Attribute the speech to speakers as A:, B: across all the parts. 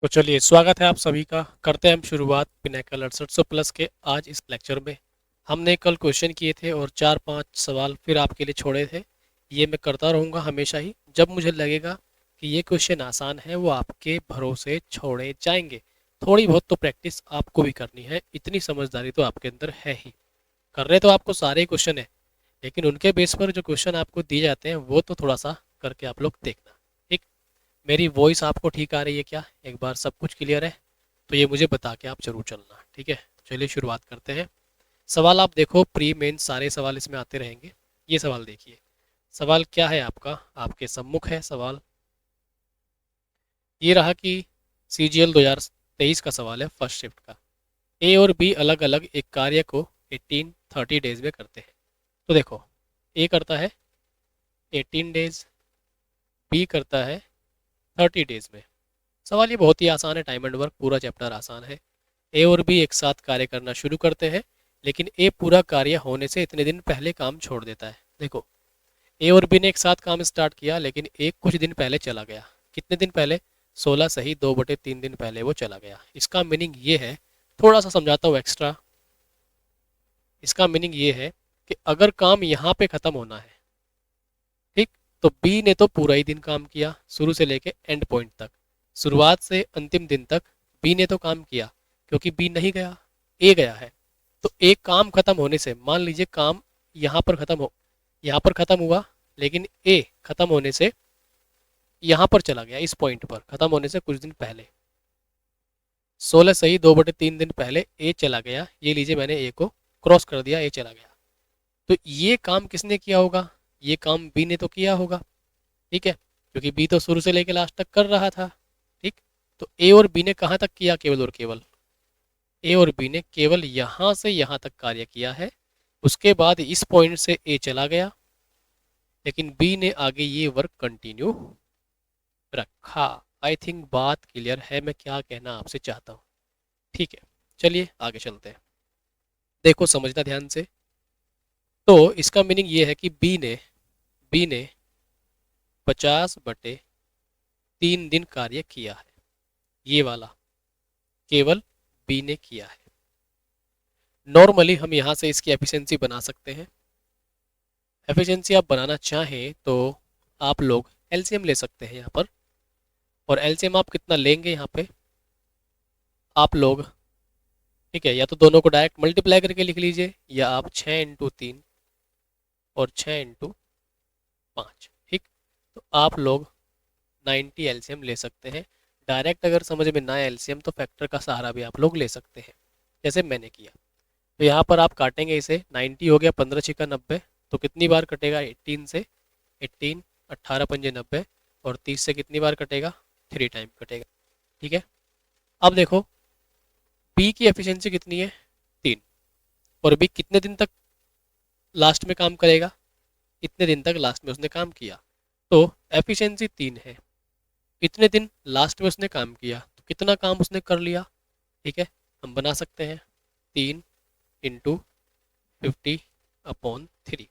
A: तो चलिए स्वागत है आप सभी का। करते हैं हम शुरुआत पिनाकल 6800 प्लस के आज इस लेक्चर में। हमने कल क्वेश्चन किए थे और 4-5 सवाल फिर आपके लिए छोड़े थे। ये मैं करता रहूँगा हमेशा ही, जब मुझे लगेगा कि ये क्वेश्चन आसान है वो आपके भरोसे छोड़े जाएंगे। थोड़ी बहुत तो प्रैक्टिस आपको भी करनी है, इतनी समझदारी तो आपके अंदर है ही। कर रहे तो आपको सारे क्वेश्चन है, लेकिन उनके बेस पर जो क्वेश्चन आपको दिए जाते हैं वो तो थोड़ा सा करके आप लोग देखना। ठीक। मेरी वॉइस आपको ठीक आ रही है क्या? एक बार सब कुछ क्लियर है तो ये मुझे बता के आप जरूर चलना, ठीक है? चलिए शुरुआत करते हैं। सवाल आप देखो, प्री मेन सारे सवाल इसमें आते रहेंगे। ये सवाल देखिए। सवाल क्या है आपका? आपके सम्मुख है सवाल। ये रहा कि CGL 2023 का सवाल है, फर्स्ट शिफ्ट का। ए और बी अलग अलग एक कार्य को 18-30 डेज में करते हैं। तो देखो, ए करता है 18 डेज, बी करता है 30 डेज में। सवाल ये बहुत ही आसान है, टाइम एंड वर्क पूरा चैप्टर आसान है। ए और बी एक साथ कार्य करना शुरू करते हैं, लेकिन ए पूरा कार्य होने से इतने दिन पहले काम छोड़ देता है। देखो, ए और बी ने एक साथ काम स्टार्ट किया, लेकिन ए कुछ दिन पहले चला गया। कितने दिन पहले? 16 सही 2/3 दिन पहले वो चला गया। इसका मीनिंग ये है, थोड़ा सा समझाता हूँ एक्स्ट्रा। इसका मीनिंग ये है कि अगर काम यहाँ पे खत्म होना है, ठीक, तो बी ने तो पूरा ही दिन काम किया, शुरू से लेके एंड पॉइंट तक, शुरुआत से अंतिम दिन तक बी ने तो काम किया, क्योंकि बी नहीं गया, ए गया है। तो एक काम खत्म होने से, मान लीजिए काम यहाँ पर खत्म हो, यहाँ पर खत्म हुआ, लेकिन ए खत्म होने से यहाँ पर चला गया, इस पॉइंट पर खत्म होने से कुछ दिन पहले, 16 सही 2/3 दिन पहले ए चला गया। ये लीजिए, मैंने ए को क्रॉस कर दिया, ए चला गया। तो ये काम किसने किया होगा? ये काम बी ने तो किया होगा, ठीक है, क्योंकि बी तो शुरू से लेकर लास्ट तक कर रहा था। ठीक। तो ए और बी ने कहाँ तक किया? केवल और केवल ए और बी ने केवल यहां से यहां तक कार्य किया है। उसके बाद इस पॉइंट से ए चला गया, लेकिन बी ने आगे ये वर्क कंटिन्यू रखा। आई थिंक बात क्लियर है मैं क्या कहना आपसे चाहता हूँ। ठीक है, चलिए आगे चलते हैं। देखो समझना ध्यान से। तो इसका मीनिंग ये है कि बी ने 50/3 दिन कार्य किया है। ये वाला केवल बी ने किया है। नॉर्मली हम यहाँ से इसकी एफिशिएंसी बना सकते हैं। एफिशिएंसी आप बनाना चाहें तो आप लोग एलसीएम ले सकते हैं यहाँ पर। और एलसीएम आप कितना लेंगे यहाँ पे? आप लोग, ठीक है, या तो दोनों को डायरेक्ट मल्टीप्लाई करके लिख लीजिए, या आप 6 × 3 और 6 × 5। ठीक। तो आप लोग 90 एलसीएम ले सकते हैं। डायरेक्ट अगर समझ में ना आए एलसीएम, तो फैक्टर का सहारा भी आप लोग ले सकते हैं, जैसे मैंने किया। तो यहाँ पर आप काटेंगे इसे, 90 हो गया, 15×6 = 90। तो कितनी बार कटेगा? 18 से 18, 18×5 = 90। और 30 से कितनी बार कटेगा? 3 टाइम कटेगा। ठीक है। अब देखो, बी की एफिशिएंसी कितनी है? 3। और बी कितने दिन तक लास्ट में काम करेगा? इतने दिन तक लास्ट में उसने काम किया। तो एफिशिएंसी 3 है, इतने दिन लास्ट में उसने काम किया, तो कितना काम उसने कर लिया? ठीक है, हम बना सकते हैं 3 × 50/3।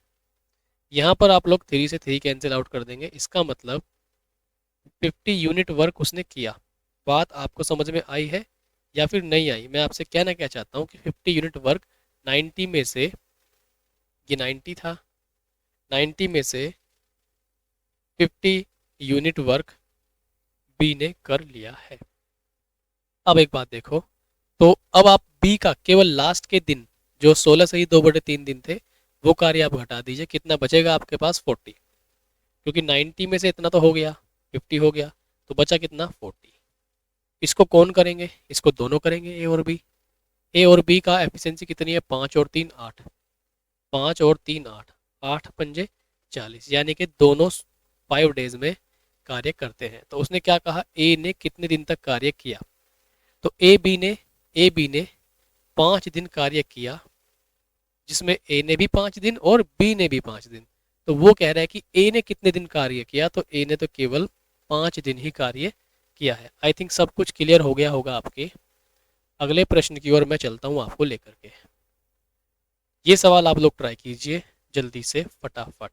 A: यहाँ पर आप लोग 3 से 3 कैंसिल आउट कर देंगे। इसका मतलब 50 यूनिट वर्क उसने किया। बात आपको समझ में आई है या फिर नहीं आई? मैं आपसे कहना क्या चाहता हूँ कि 50 यूनिट वर्क 90 में से, ये 90 था, 90 में से 50 यूनिट वर्क बी ने कर लिया है। अब एक बात देखो, तो अब आप बी का केवल लास्ट के दिन, जो 16 से ही 2/3 दिन थे, वो कार्य आप घटा दीजिए। कितना बचेगा आपके पास? 40। क्योंकि 90 में से इतना तो हो गया, 50 हो गया, तो बचा कितना? 40। इसको कौन करेंगे? इसको दोनों करेंगे, ए और बी। ए और बी का एफिशिएंसी कितनी है? 5 और 3 8। 5 और 3 8, 8×5 = 40, यानी कि दोनों 5 डेज में कार्य करते हैं। तो उसने क्या कहा? ए ने कितने दिन तक कार्य किया? तो ए बी ने 5 दिन कार्य किया, जिसमें ए ने भी 5 दिन और बी ने भी 5 दिन। तो वो कह रहा है कि ए ने कितने दिन कार्य किया? तो ए ने तो केवल 5 दिन ही कार्य किया है। आई थिंक सब कुछ क्लियर हो गया होगा आपके। अगले प्रश्न की ओर मैं चलता हूँ आपको लेकर के। ये सवाल आप लोग ट्राई कीजिए जल्दी से फटाफट।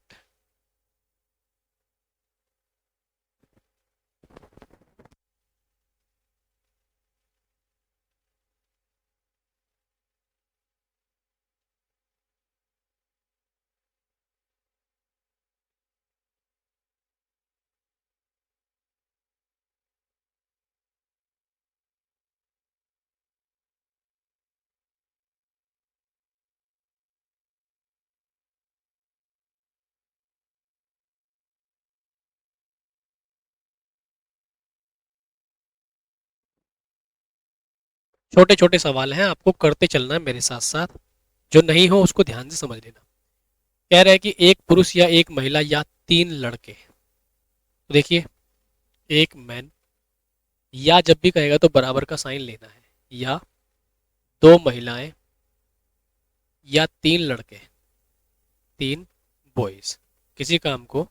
A: छोटे छोटे सवाल हैं, आपको करते चलना है मेरे साथ साथ। जो नहीं हो उसको ध्यान से समझ लेना। कह रहा है कि एक पुरुष या एक महिला या तीन लड़के। तो देखिए, एक मैन, या जब भी कहेगा तो बराबर का साइन लेना है, या दो महिलाएं या तीन लड़के, तीन बॉयज, किसी काम को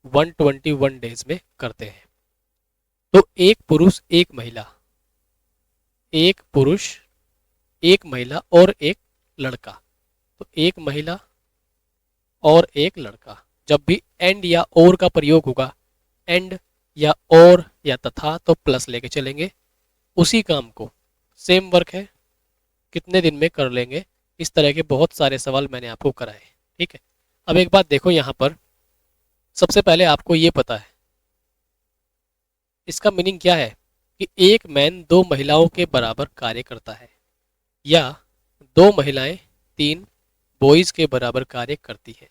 A: 121 डेज में करते हैं। तो एक पुरुष एक महिला, एक पुरुष एक महिला और एक लड़का, तो एक महिला और एक लड़का, जब भी एंड या और का प्रयोग होगा, एंड या और या तथा, तो प्लस लेके चलेंगे। उसी काम को, सेम वर्क है, कितने दिन में कर लेंगे। इस तरह के बहुत सारे सवाल मैंने आपको कराए। ठीक है, अब एक बात देखो, यहाँ पर सबसे पहले आपको ये पता है इसका मीनिंग क्या है कि एक मैन दो महिलाओं के बराबर कार्य करता है, या दो महिलाएं तीन बॉयज के बराबर कार्य करती है,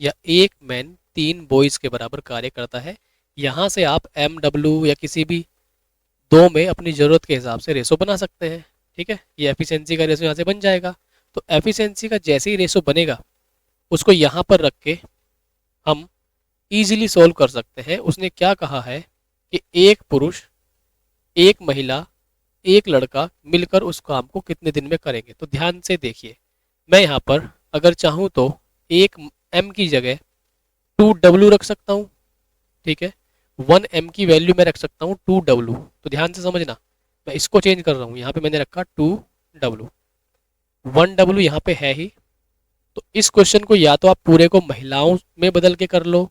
A: या एक मैन तीन बॉयज के बराबर कार्य करता है। यहाँ से आप MW या किसी भी दो में अपनी ज़रूरत के हिसाब से रेशो बना सकते हैं। ठीक है, ये एफिशिएंसी का रेशो यहाँ से बन जाएगा। तो एफिशिएंसी का जैसे ही रेशो बनेगा, उसको यहाँ पर रख के हम इजीली सोल्व कर सकते हैं। उसने क्या कहा है कि एक पुरुष एक महिला एक लड़का मिलकर उस काम को कितने दिन में करेंगे। तो ध्यान से देखिए, मैं यहाँ पर अगर चाहूँ तो एक M की जगह 2W रख सकता हूँ। ठीक है, 1M की वैल्यू मैं रख सकता हूँ 2W। तो ध्यान से समझना, मैं इसको चेंज कर रहा हूँ, यहाँ पे मैंने रखा 2W, 1W यहाँ पे है ही। तो इस क्वेश्चन को या तो आप पूरे को महिलाओं में बदल के कर लो,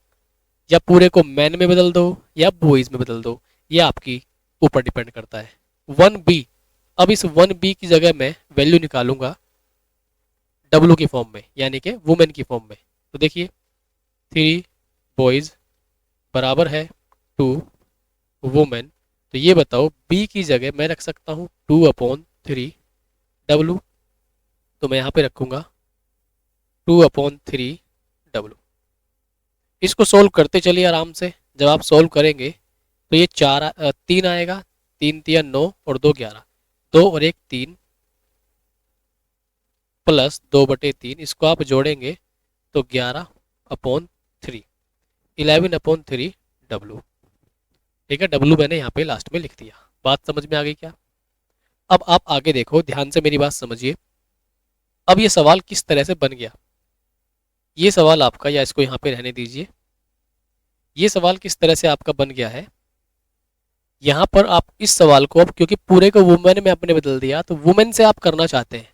A: या पूरे को मैन में बदल दो, या बॉयज में बदल दो, ये आपकी ऊपर डिपेंड करता है। 1B, अब इस 1B की जगह मैं वैल्यू निकालूंगा W की फॉर्म में, यानी कि वुमेन की फॉर्म में। तो देखिए, 3 बॉयज बराबर है 2 वुमेन। तो ये बताओ, B की जगह मैं रख सकता हूँ 2/3 W। तो मैं यहाँ पे रखूंगा 2/3W। इसको सोल्व करते चलिए आराम से। जब आप सोल्व करेंगे तो ये 3 आएगा, 3 तिया 9 और 2 11, 2 और 1 3, प्लस 2/3, इसको आप जोड़ेंगे तो 11/3, 11/3W। ठीक है, W मैंने यहाँ पे लास्ट में लिख दिया। बात समझ में आ गई क्या? अब आप आगे देखो, ध्यान से मेरी बात समझिए। अब ये सवाल किस तरह से बन गया, ये सवाल आपका, या इसको यहाँ पे रहने दीजिए, ये सवाल किस तरह से आपका बन गया है। यहाँ पर आप इस सवाल को, अब क्योंकि पूरे को वुमेन में आपने बदल दिया, तो वुमेन से आप करना चाहते हैं,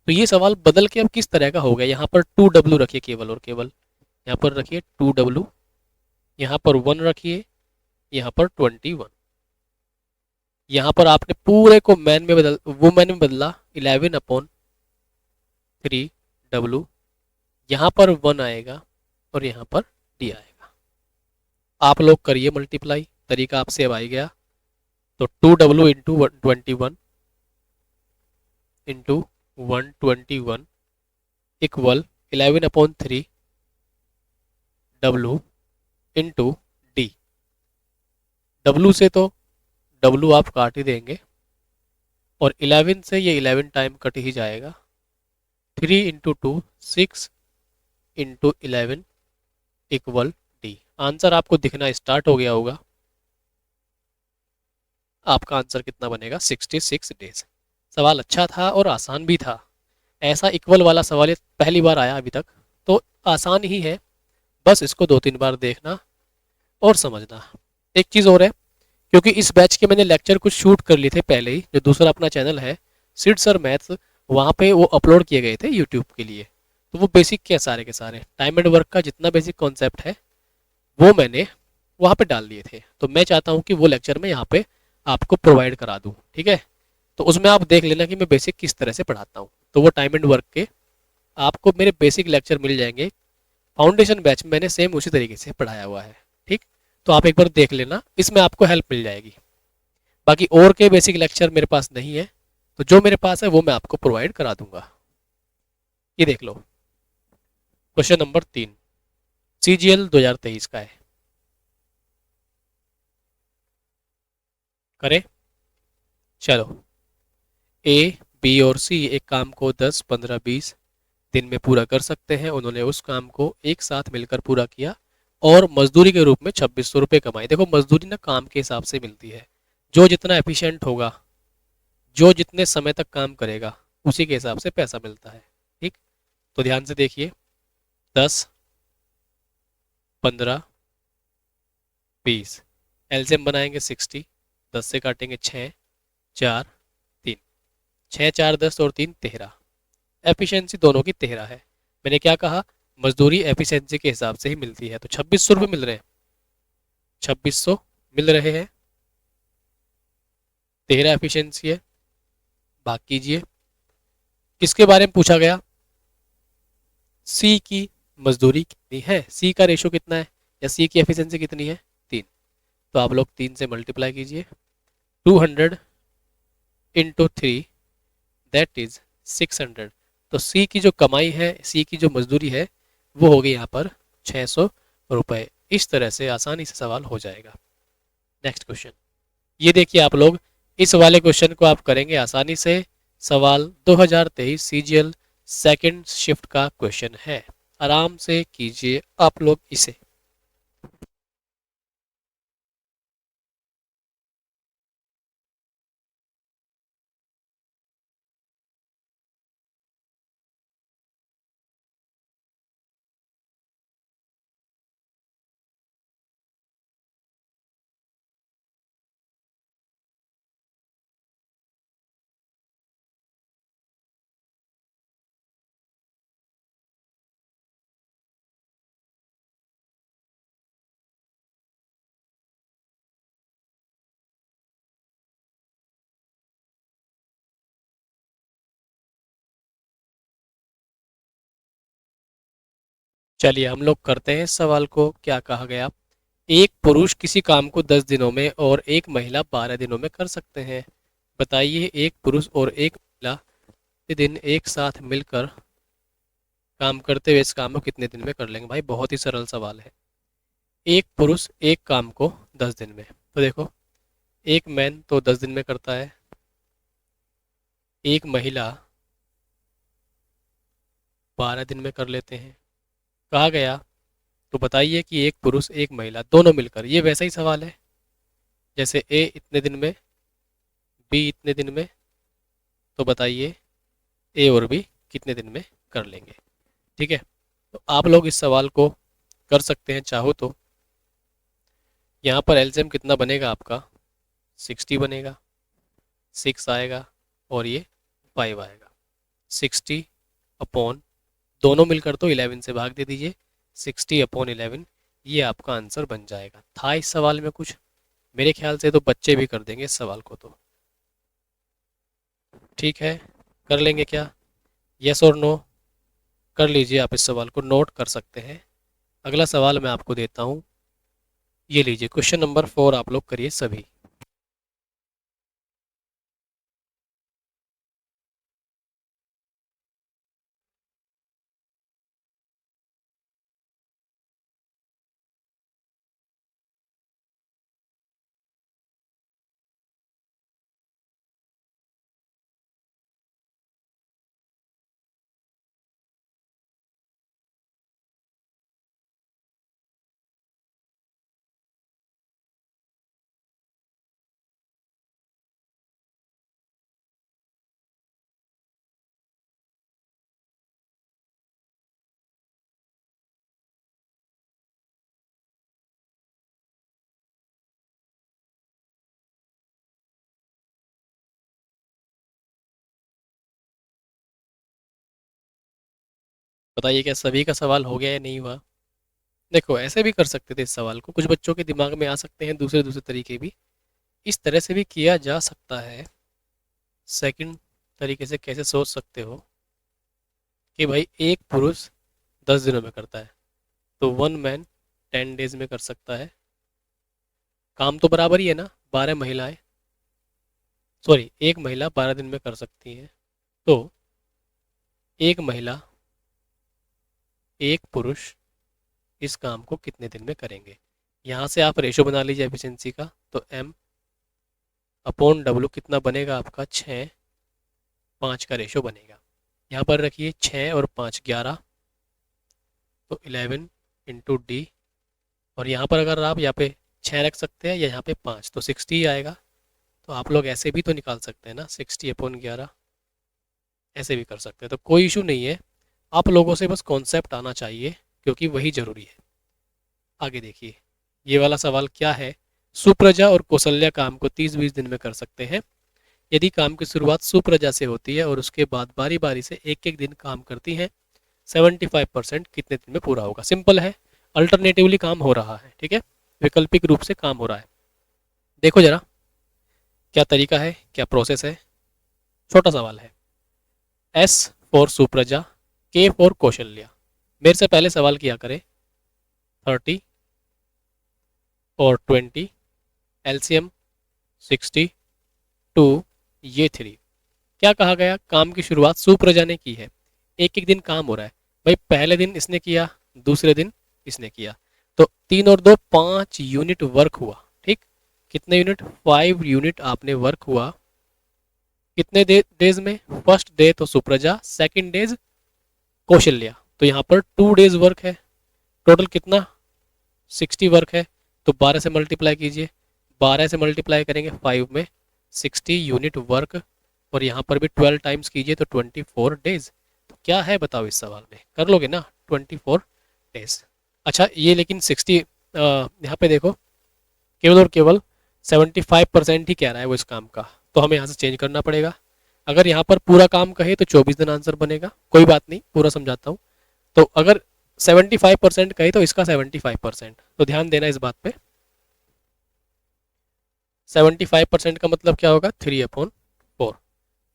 A: तो ये सवाल बदल के अब किस तरह का हो गया। यहाँ पर 2W रखिए केवल और केवल, यहाँ पर रखिए 2W, यहाँ पर 1 रखिए, यहाँ पर 21। यहाँ पर आपने पूरे को मैन में बदल, वुमेन में बदला, 11/3W। यहाँ पर 1 आएगा और यहाँ पर D आएगा। आप लोग करिए मल्टीप्लाई, तरीका आपसे अब आ गया। तो 2W into 21 into 121 equal 11/3W into D। W से तो W आप काट ही देंगे, और 11 से ये 11 टाइम कट ही जाएगा। 3 into 2 6 into 11 equal D। Answer आपको दिखना स्टार्ट हो गया होगा। आपका आंसर कितना बनेगा? 66 डेज। सवाल अच्छा था और आसान भी था। ऐसा इक्वल वाला सवाल ये पहली बार आया अभी तक, तो आसान ही है। बस इसको 2-3 बार देखना और समझना। एक चीज़ और है, क्योंकि इस बैच के मैंने लेक्चर कुछ शूट कर लिए थे पहले ही, जो दूसरा अपना चैनल है सिड सर मैथ्स, वहाँ पे वो अपलोड किए गए थे यूट्यूब के लिए। तो वो बेसिक के सारे टाइम एंड वर्क का जितना बेसिक कॉन्सेप्ट है वो मैंने वहाँ पे डाल दिए थे। तो मैं चाहता हूँ कि वो लेक्चर मैं यहाँ पे आपको प्रोवाइड करा दूँ। ठीक है, तो उसमें आप देख लेना कि मैं बेसिक किस तरह से पढ़ाता हूँ। तो वो टाइम एंड वर्क के आपको मेरे बेसिक लेक्चर मिल जाएंगे। फाउंडेशन बैच में मैंने सेम उसी तरीके से पढ़ाया हुआ है। ठीक, तो आप एक बार देख लेना, इसमें आपको हेल्प मिल जाएगी। बाकी और के बेसिक लेक्चर मेरे पास नहीं है, तो जो मेरे पास है वो मैं आपको प्रोवाइड करा दूंगा। ये देख लो, क्वेश्चन नंबर 3 CGL 2023 का है। करें? चलो, ए, बी और सी एक काम को 10, 15, 20 दिन में पूरा कर सकते हैं। उन्होंने उस काम को एक साथ मिलकर पूरा किया और मजदूरी के रूप में 2600 रुपये कमाए। देखो मजदूरी ना काम के हिसाब से मिलती है, जो जितना एफिशिएंट होगा, जो जितने समय तक काम करेगा, उसी के हिसाब से पैसा मिलता है। ठीक, तो ध्यान से देखिए, 10, 15, 20, एलसीएम बनाएंगे 60, 10 से काटेंगे 6, 4, 3, 6, 4, 10 और 3, 13। एफिशिएंसी दोनों की 13 है। मैंने क्या कहा, मजदूरी एफिशिएंसी के हिसाब से ही मिलती है। तो 2600 रुपये मिल रहे हैं, 2600 मिल रहे हैं, 13 एफिशिएंसी है। भाग कीजिए, किसके बारे में पूछा गया, सी की मजदूरी कितनी है, सी का रेशो कितना है या सी की एफिशिएंसी कितनी है, 3। तो आप लोग 3 से मल्टीप्लाई कीजिए, 200 इंटू 3 दैट इज 600। तो सी की जो कमाई है, सी की जो मजदूरी है, वो होगी यहाँ पर 600 रुपये। इस तरह से आसानी से सवाल हो जाएगा। नेक्स्ट क्वेश्चन, ये देखिए आप लोग, इस वाले क्वेश्चन को आप करेंगे आसानी से। सवाल 2023 सीजीएल सेकंड शिफ्ट का क्वेश्चन है, आराम से कीजिए आप लोग इसे। चलिए हम लोग करते हैं इस सवाल को। क्या कहा गया, एक पुरुष किसी काम को 10 दिनों में और एक महिला 12 दिनों में कर सकते हैं। बताइए एक पुरुष और एक महिला दिन एक साथ मिलकर काम करते हुए इस काम को कितने दिन में कर लेंगे। भाई बहुत ही सरल सवाल है। एक पुरुष एक काम को 10 दिन में, तो देखो एक मैन तो 10 दिन में करता है, एक महिला 12 दिन में कर लेते हैं। कहा गया, तो बताइए कि एक पुरुष एक महिला दोनों मिलकर, ये वैसा ही सवाल है जैसे ए इतने दिन में, बी इतने दिन में, तो बताइए ए और बी कितने दिन में कर लेंगे। ठीक है, तो आप लोग इस सवाल को कर सकते हैं चाहो तो। यहाँ पर एलसीएम कितना बनेगा आपका, 60 बनेगा, 6 आएगा और ये 5 आएगा। 60 अपॉन, दोनों मिलकर तो 11 से भाग दे दीजिए, 60 अपॉन 11, ये आपका आंसर बन जाएगा। था इस सवाल में कुछ, मेरे ख्याल से तो बच्चे भी कर देंगे इस सवाल को तो। ठीक है, कर लेंगे क्या, यस और नो, कर लीजिए। आप इस सवाल को नोट कर सकते हैं। अगला सवाल मैं आपको देता हूँ, ये लीजिए क्वेश्चन नंबर 4, आप लोग करिए सभी। बताइए क्या सभी का सवाल हो गया या नहीं हुआ। देखो ऐसे भी कर सकते थे इस सवाल को, कुछ बच्चों के दिमाग में आ सकते हैं दूसरे दूसरे तरीके भी, इस तरह से भी किया जा सकता है। सेकंड तरीके से कैसे सोच सकते हो कि भाई एक पुरुष 10 दिनों में करता है, तो 1 मैन 10 डेज में कर सकता है। काम तो बराबर ही है ना, 12 महिलाएं, सॉरी एक महिला 12 दिन में कर सकती है। तो एक महिला एक पुरुष इस काम को कितने दिन में करेंगे। यहाँ से आप रेशो बना लीजिए एफिशिएंसी का, तो एम अपॉन डब्लू कितना बनेगा आपका, 6 5 का रेशो बनेगा। यहाँ पर रखिए 6 और 5 11, तो 11 इंटू डी, और यहाँ पर अगर आप यहाँ पे 6 रख सकते हैं या यहाँ पे 5, तो 60 ही आएगा। तो आप लोग ऐसे भी तो निकाल सकते हैं ना, 60/11 ऐसे भी कर सकते हैं, तो कोई इशू नहीं है। आप लोगों से बस कॉन्सेप्ट आना चाहिए, क्योंकि वही ज़रूरी है। आगे देखिए, ये वाला सवाल क्या है। सुप्रजा और कौशल्या काम को 30-20 दिन में कर सकते हैं। यदि काम की शुरुआत सुप्रजा से होती है और उसके बाद बारी बारी से एक एक दिन काम करती हैं, 75% कितने दिन में पूरा होगा। सिंपल है, अल्टरनेटिवली काम हो रहा है, ठीक है, वैकल्पिक रूप से काम हो रहा है। देखो जरा क्या तरीका है, क्या प्रोसेस है। छोटा सवाल है। S for Supraja, K for Kaushalya. मेरे से पहले सवाल किया करें। 30 और 20, एलसीएम 62, ये 3। क्या कहा गया, काम की शुरुआत सुप्रजा ने की है, एक एक दिन काम हो रहा है। भाई पहले दिन इसने किया, दूसरे दिन इसने किया, तो 3 और 2 5 यूनिट वर्क हुआ। ठीक, कितने यूनिट, 5 यूनिट आपने वर्क हुआ। कितने डेज में, फर्स्ट डे तो सुप्रजा, सेकंड डेज कौशल्या, तो यहाँ पर 2 डेज वर्क है। टोटल कितना, 60 वर्क है, तो 12 से मल्टीप्लाई कीजिए। 12 से मल्टीप्लाई करेंगे 5 में, 60 यूनिट वर्क, और यहाँ पर भी 12 टाइम्स कीजिए तो 24 डेज। तो क्या है बताओ, इस सवाल में कर लोगे ना 24 डेज। अच्छा ये लेकिन 60, यहाँ पे देखो केवल और केवल 75% ही कह रहा है वो इस काम का, तो हमें यहाँ से चेंज करना पड़ेगा। अगर यहाँ पर पूरा काम कहे तो 24 दिन आंसर बनेगा। कोई बात नहीं, पूरा समझाता हूँ। तो अगर 75% कहे तो इसका 75%, तो ध्यान देना इस बात पे। 75% का मतलब क्या होगा, 3/4।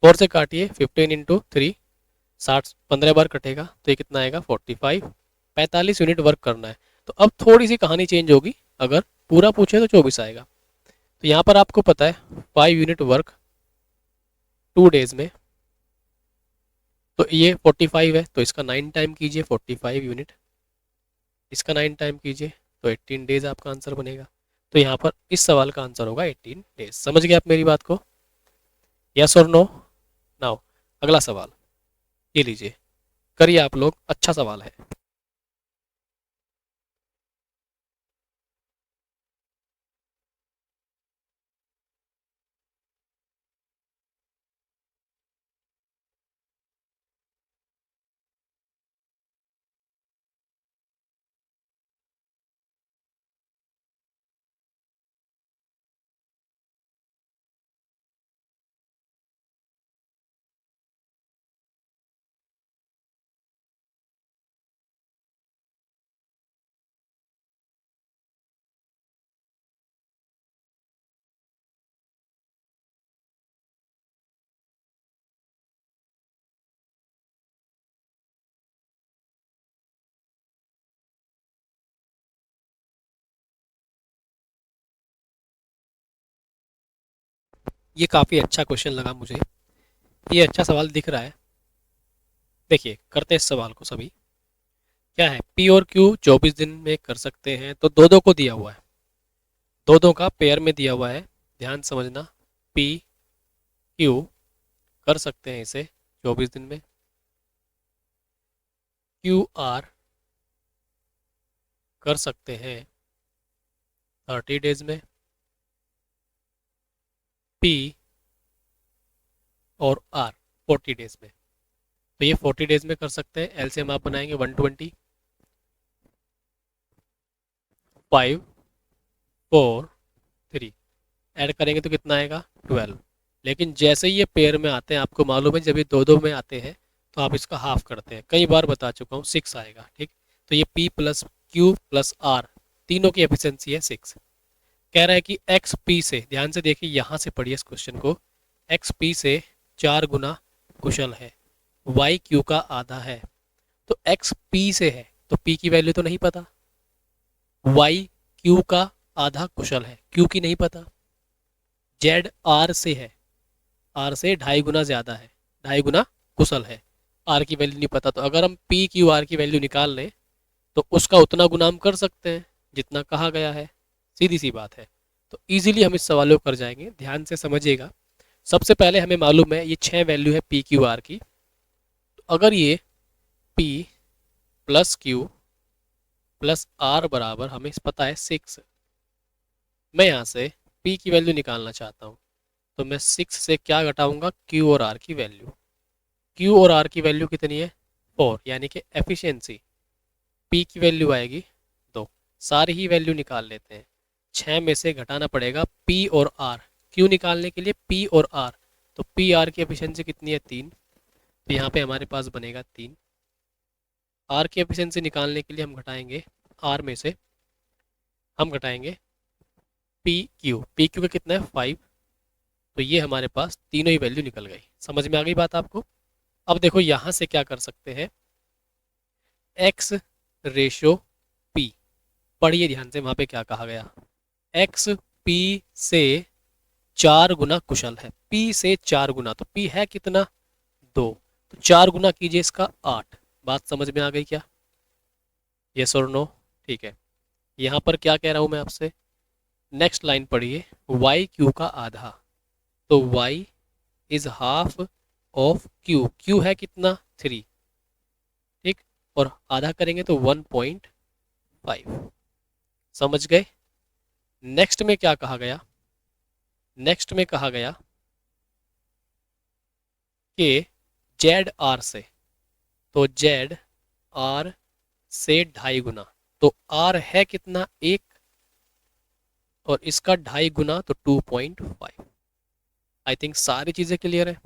A: 4 से काटिए, 15 इंटू 3, 60, 15 बार कटेगा, तो ये कितना आएगा 45। 45 यूनिट वर्क करना है। तो अब थोड़ी सी कहानी चेंज होगी, अगर पूरा पूछे तो 24 आएगा। तो यहाँ पर आपको पता है 5 यूनिट वर्क 2 डेज में, तो ये 45 है, तो इसका 9 टाइम कीजिए 45 यूनिट, इसका 9 टाइम कीजिए तो 18 डेज आपका आंसर बनेगा। तो यहाँ पर इस सवाल का आंसर होगा 18 डेज। समझ गए आप मेरी बात को, यस और नो। नाउ अगला सवाल ये लीजिए, करिए आप लोग, अच्छा सवाल है। ये काफ़ी अच्छा क्वेश्चन लगा मुझे, ये अच्छा सवाल दिख रहा है। देखिए करते हैं इस सवाल को सभी। क्या है, पी और क्यू 24 दिन में कर सकते हैं, तो दो दो को दिया हुआ है, दो दो का पेयर में दिया हुआ है। ध्यान समझना, पी क्यू कर सकते हैं इसे 24 दिन में, क्यू आर कर सकते हैं 30 डेज में, पी और आर 40 डेज में। तो ये 40 डेज में कर सकते हैं। एलसीएम आप बनाएंगे 120, 5 4 3, ऐड करेंगे तो कितना आएगा 12। लेकिन जैसे ही ये पेयर में आते हैं, आपको मालूम है जब ये दो दो में आते हैं तो आप इसका हाफ करते हैं, कई बार बता चुका हूँ, 6 आएगा। ठीक, तो ये P plus q plus r तीनों की एफिशिएंसी है 6। कह रहा है कि एक्स पी से, ध्यान से देखिए यहाँ से पढ़िए इस क्वेश्चन को, एक्स पी से 4 गुना कुशल है, वाई क्यू का आधा है। तो एक्स पी से है तो पी की वैल्यू तो नहीं पता, वाई क्यू का आधा कुशल है, क्यू की नहीं पता, जेड आर से है, आर से 2.5 गुना ज्यादा है, 2.5 गुना कुशल है, आर की वैल्यू नहीं पता। तो अगर हम पी क्यू आर की वैल्यू निकाल लें तो उसका उतना गुना हम कर सकते हैं जितना कहा गया है, सीधी सी बात है। तो इजीली हम इस सवालों को कर जाएंगे, ध्यान से समझिएगा। सबसे पहले हमें मालूम है ये 6 वैल्यू है पी क्यू आर की। तो अगर ये p plus q plus r बराबर हमें पता है 6, मैं यहाँ से पी की वैल्यू निकालना चाहता हूँ। तो मैं 6 से क्या घटाऊंगा, क्यू और आर की वैल्यू। क्यू और आर की वैल्यू कितनी है 4, यानी कि एफिशिएंसी पी की वैल्यू आएगी 2। सारी ही वैल्यू निकाल लेते हैं। 6 में से घटाना पड़ेगा पी और आर, क्यू निकालने के लिए पी और आर। तो पी आर की एफिशिएंसी कितनी है 3, तो यहाँ पे हमारे पास बनेगा 3। आर की एफिशिएंसी निकालने के लिए हम घटाएंगे, आर में से हम घटाएंगे पी क्यू का कितना है 5। तो ये हमारे पास तीनों ही वैल्यू निकल गई। समझ में आ गई बात आपको। अब देखो यहाँ से क्या कर सकते हैं, एक्स रेशो पी, पढ़िए ध्यान से वहाँ पे क्या कहा गया। एक्स पी से 4 गुना कुशल है, पी से 4 गुना, तो पी है कितना 2, तो 4 गुना कीजिए इसका 8। बात समझ में आ गई क्या, यस और नो। ठीक है, यहाँ पर क्या कह रहा हूँ मैं आपसे, नेक्स्ट लाइन पढ़िए, वाई क्यू का आधा, तो y is half of q, q है कितना 3, ठीक, और आधा करेंगे तो 1.5। समझ गए। नेक्स्ट में क्या कहा गया, नेक्स्ट में कहा गया कि जेड आर से, तो जेड आर से 2.5 गुना, तो आर है कितना 1 और इसका 2.5 गुना तो 2.5। आई थिंक सारी चीजें क्लियर है।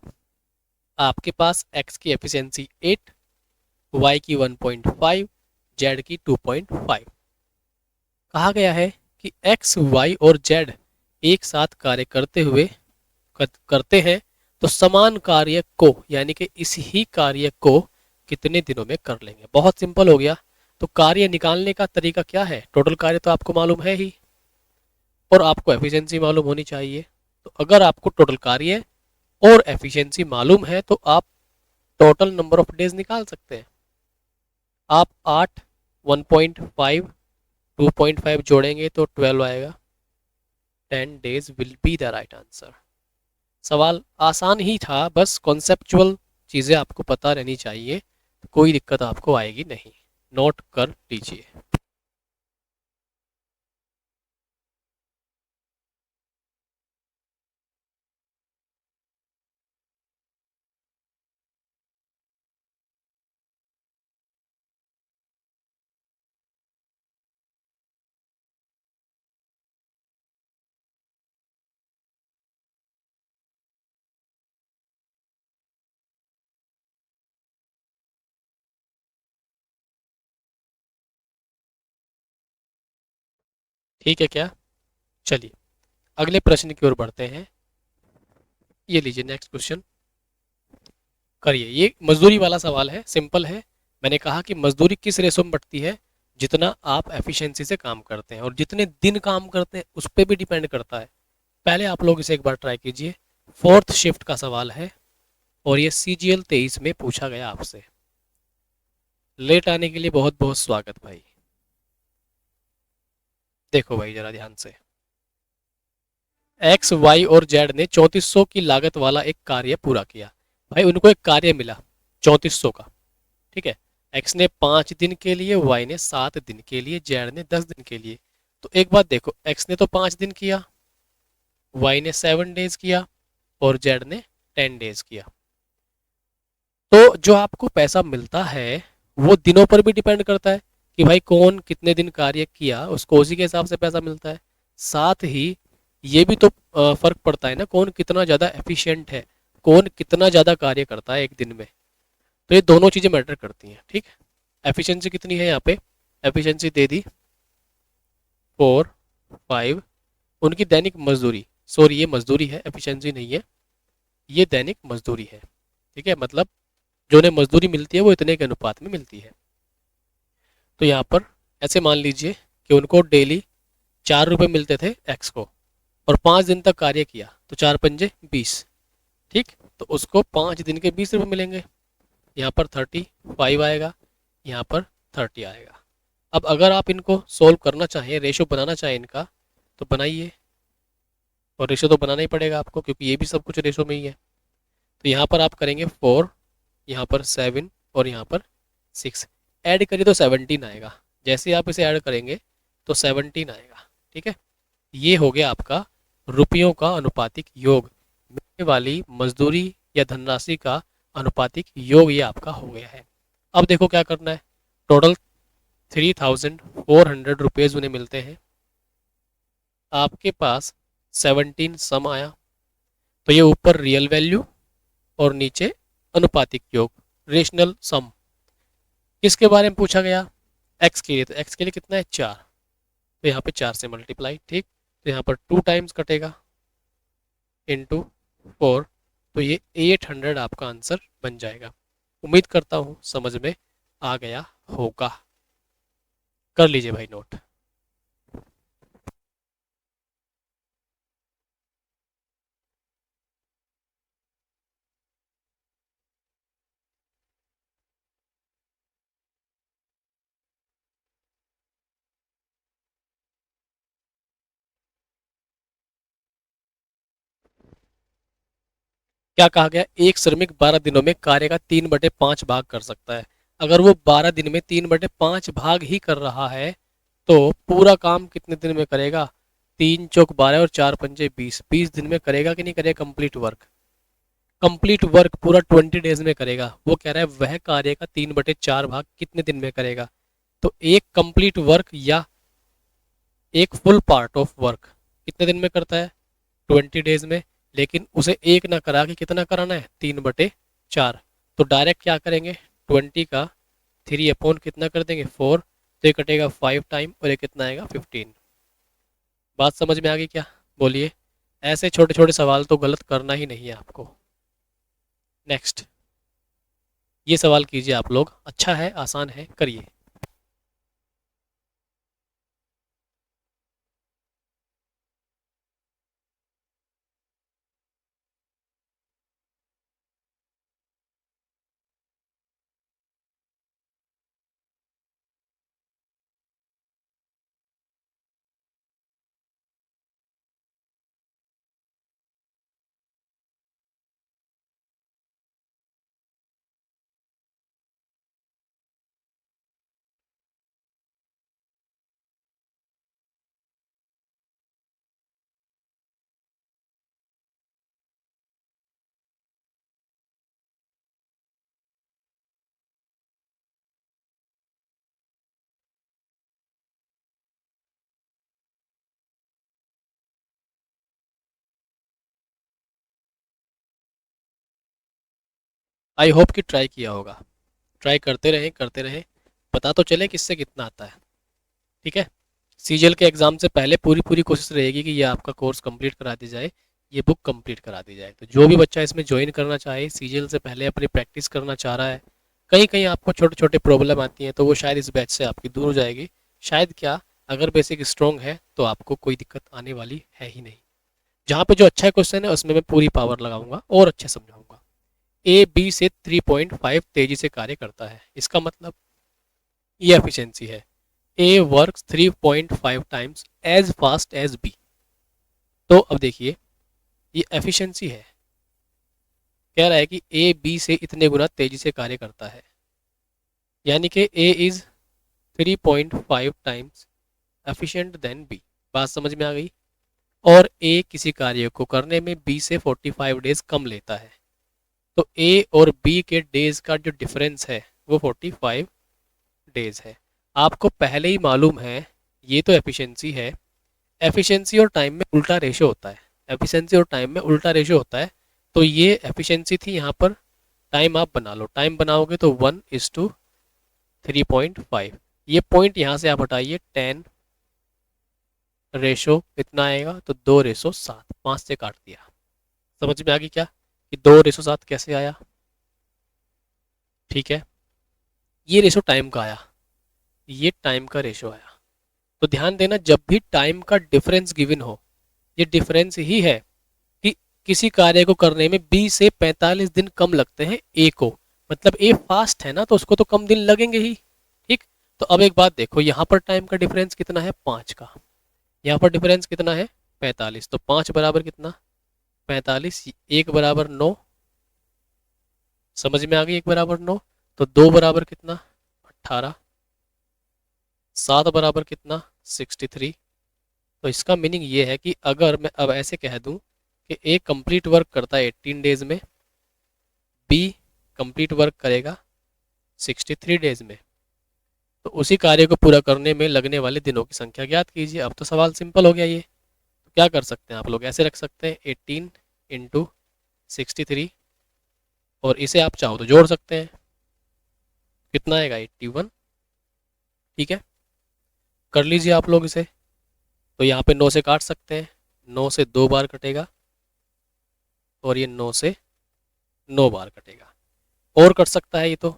A: आपके पास x की एफिशिएंसी 8, y की 1.5, z की 2.5। कहा गया है कि x, y और z एक साथ कार्य करते हैं तो समान कार्य को, यानी कि इस ही कार्य को कितने दिनों में कर लेंगे। बहुत सिंपल हो गया। तो कार्य निकालने का तरीका क्या है, टोटल कार्य तो आपको मालूम है ही और आपको एफिशिएंसी मालूम होनी चाहिए। तो अगर आपको टोटल कार्य और एफिशिएंसी मालूम है तो आप टोटल नंबर ऑफ डेज निकाल सकते हैं। आप 8, 1.5, 2.5 जोड़ेंगे तो 12 आएगा। 10 days will be the right answer. सवाल आसान ही था, बस कॉन्सेप्चुअल चीज़ें आपको पता रहनी चाहिए, तो कोई दिक्कत आपको आएगी नहीं। नोट कर लीजिए। ठीक है क्या, चलिए अगले प्रश्न की ओर बढ़ते हैं। ये लीजिए नेक्स्ट क्वेश्चन करिए। ये मजदूरी वाला सवाल है, सिंपल है। मैंने कहा कि मजदूरी किस रेशो में बढ़ती है, जितना आप एफिशिएंसी से काम करते हैं और जितने दिन काम करते हैं उस पर भी डिपेंड करता है। पहले आप लोग इसे एक बार ट्राई कीजिए। 4th शिफ्ट का सवाल है और ये CGL 23 में पूछा गया आपसे। लेट आने के लिए बहुत बहुत स्वागत भाई। देखो भाई जरा ध्यान से, एक्स वाई और जेड ने 3400 की लागत वाला एक कार्य पूरा किया। भाई उनको एक कार्य मिला 3400 का, ठीक है। एक्स ने 5 दिन के लिए, वाई ने 7 दिन के लिए, जेड ने 10 दिन के लिए। तो एक बात देखो, एक्स ने तो 5 दिन किया, वाई ने 7 डेज किया और जेड ने 10 डेज किया। तो जो आपको पैसा मिलता है वो दिनों पर भी डिपेंड करता है कि भाई कौन कितने दिन कार्य किया, उसको उसी के हिसाब से पैसा मिलता है। साथ ही ये भी तो फर्क पड़ता है ना, कौन कितना ज़्यादा एफिशिएंट है, कौन कितना ज़्यादा कार्य करता है एक दिन में। तो ये दोनों चीज़ें मैटर करती हैं, ठीक है। एफिशिएंसी कितनी है यहाँ पे, एफिशिएंसी दे दी 4, 5। उनकी दैनिक मजदूरी, सॉरी ये मजदूरी है, एफिशिएंसी नहीं है, ये दैनिक मजदूरी है, ठीक है। मतलब जो उन्हें मजदूरी मिलती है वो इतने के अनुपात में मिलती है। तो यहाँ पर ऐसे मान लीजिए कि उनको डेली 4 रुपये मिलते थे एक्स को और 5 दिन तक कार्य किया तो 4 पंजे 20, ठीक। तो उसको 5 दिन के 20 रुपये मिलेंगे। यहाँ पर 35 आएगा, यहाँ पर 30 आएगा। अब अगर आप इनको सोल्व करना चाहें, रेशो बनाना चाहें इनका, तो बनाइए। और रेशो तो बनाना ही पड़ेगा आपको, क्योंकि ये भी सब कुछ रेशो में ही है। तो यहाँ पर आप करेंगे 4, यहाँ पर 7 और यहाँ पर 6, ऐड करिए तो 17 आएगा। जैसे ही आप इसे ऐड करेंगे तो 17 आएगा। ठीक है, ये हो गया आपका रुपयों का अनुपातिक योग, मिलने वाली मजदूरी या धनराशि का अनुपातिक योग, ये आपका हो गया है। अब देखो क्या करना है। टोटल 3400 रुपीज़ उन्हें मिलते हैं, आपके पास 17 सम आया, तो ये ऊपर रियल वैल्यू और नीचे अनुपातिक योग, रेशनल सम। किसके बारे में पूछा गया? एक्स के लिए। तो एक्स के लिए कितना है? 4, तो यहाँ पे 4 से मल्टीप्लाई। ठीक, तो यहाँ पर 2 टाइम्स कटेगा इंटू 4, तो ये 800 आपका आंसर बन जाएगा। उम्मीद करता हूँ समझ में आ गया होगा। कर लीजिए भाई नोट। क्या कहा गया? एक श्रमिक 12 दिनों में कार्य का 3/5 भाग कर सकता है। अगर वो 12 दिन में 3/5 भाग ही कर रहा है तो पूरा काम कितने दिन में करेगा? 3 चौक 12 और 4 पंजे 20, 20 दिन में करेगा कि नहीं करेगा? कंप्लीट वर्क, कंप्लीट वर्क पूरा 20 डेज में करेगा। वो कह रहा है वह कार्य का 3/4 भाग कितने दिन में करेगा। तो एक कंप्लीट वर्क या एक फुल पार्ट ऑफ वर्क कितने दिन में करता है? 20 डेज में। लेकिन उसे एक ना करा के कितना कराना है? 3/4। तो डायरेक्ट क्या करेंगे? 20 का 3 अपॉन कितना कर देंगे? 4, तो ये कटेगा 5 टाइम और ये कितना आएगा? 15। बात समझ में आ गई क्या? बोलिए। ऐसे छोटे छोटे सवाल तो गलत करना ही नहीं है आपको। नेक्स्ट, ये सवाल कीजिए आप लोग, अच्छा है, आसान है, करिए। आई होप कि ट्राई किया होगा। ट्राई करते रहें, पता तो चले किससे कितना आता है। ठीक है, सीजीएल के एग्ज़ाम से पहले पूरी पूरी कोशिश रहेगी कि ये आपका कोर्स कंप्लीट करा दी जाए, ये बुक कंप्लीट करा दी जाए। तो जो भी बच्चा इसमें ज्वाइन करना चाहे, सीजीएल से पहले अपनी प्रैक्टिस करना चाह रहा है, कहीं कहीं आपको छोटे छोटे प्रॉब्लम आती हैं, तो वो शायद इस बैच से आपकी दूर हो जाएगी। शायद क्या, अगर बेसिक स्ट्रॉन्ग है तो आपको कोई दिक्कत आने वाली है ही नहीं। जहाँ पे जो अच्छा क्वेश्चन है उसमें मैं पूरी पावर लगाऊंगा और अच्छे समझाऊंगा। ए बी से 3.5 तेजी से कार्य करता है, इसका मतलब ये एफिशिएंसी है। A works 3.5 times as fast as B. तो अब देखिए, ये एफिशिएंसी है, कह रहा है कि ए बी से इतने गुना तेजी से कार्य करता है, यानी कि A is 3.5 times efficient than B. बात समझ में आ गई? और ए किसी कार्य को करने में बी से 45 डेज कम लेता है, तो ए और बी के डेज का जो डिफरेंस है वो 45 डेज है। आपको पहले ही मालूम है, ये तो एफिशिएंसी है। एफिशिएंसी और टाइम में उल्टा रेशो होता है, एफिशिएंसी और टाइम में उल्टा रेशो होता है। तो ये एफिशिएंसी थी, यहाँ पर टाइम आप बना लो। टाइम बनाओगे तो 1:3.5। ये पॉइंट यहाँ से आप हटाइए, 10 रेशो कितना आएगा? तो 2:7, 5 से काट दिया। समझ में आ गई क्या कि 2:7 कैसे आया? ठीक है, ये रेशो टाइम का आया, ये टाइम का रेशो आया। तो ध्यान देना, जब भी टाइम का डिफरेंस गिवन हो, ये डिफरेंस ही है कि किसी कार्य को करने में बी से 45 दिन कम लगते हैं ए को। मतलब ए फास्ट है ना, तो उसको तो कम दिन लगेंगे ही। ठीक, तो अब एक बात देखो, यहाँ पर टाइम का डिफरेंस कितना है? 5 का। यहाँ पर डिफरेंस कितना है? 45, तो 5 बराबर कितना 45, 1 बराबर 9, समझ में आ गई, 1 बराबर 9, तो 2 बराबर कितना 18, 7 बराबर कितना 63। तो इसका मीनिंग ये है कि अगर मैं अब ऐसे कह दूं कि ए कंप्लीट वर्क करता है 18 डेज में, बी कंप्लीट वर्क करेगा 63 डेज में, तो उसी कार्य को पूरा करने में लगने वाले दिनों की संख्या ज्ञात कीजिए। अब तो सवाल सिंपल हो गया ये। तो क्या कर सकते हैं आप लोग, ऐसे रख सकते हैं 18 इंटू 63, और इसे आप चाहो तो जोड़ सकते हैं, कितना आएगा 81। ठीक है, कर लीजिए आप लोग इसे। तो यहाँ पे 9 से काट सकते हैं, 9 से 2 बार कटेगा, और ये 9 से 9 बार कटेगा, और कट सकता है ये तो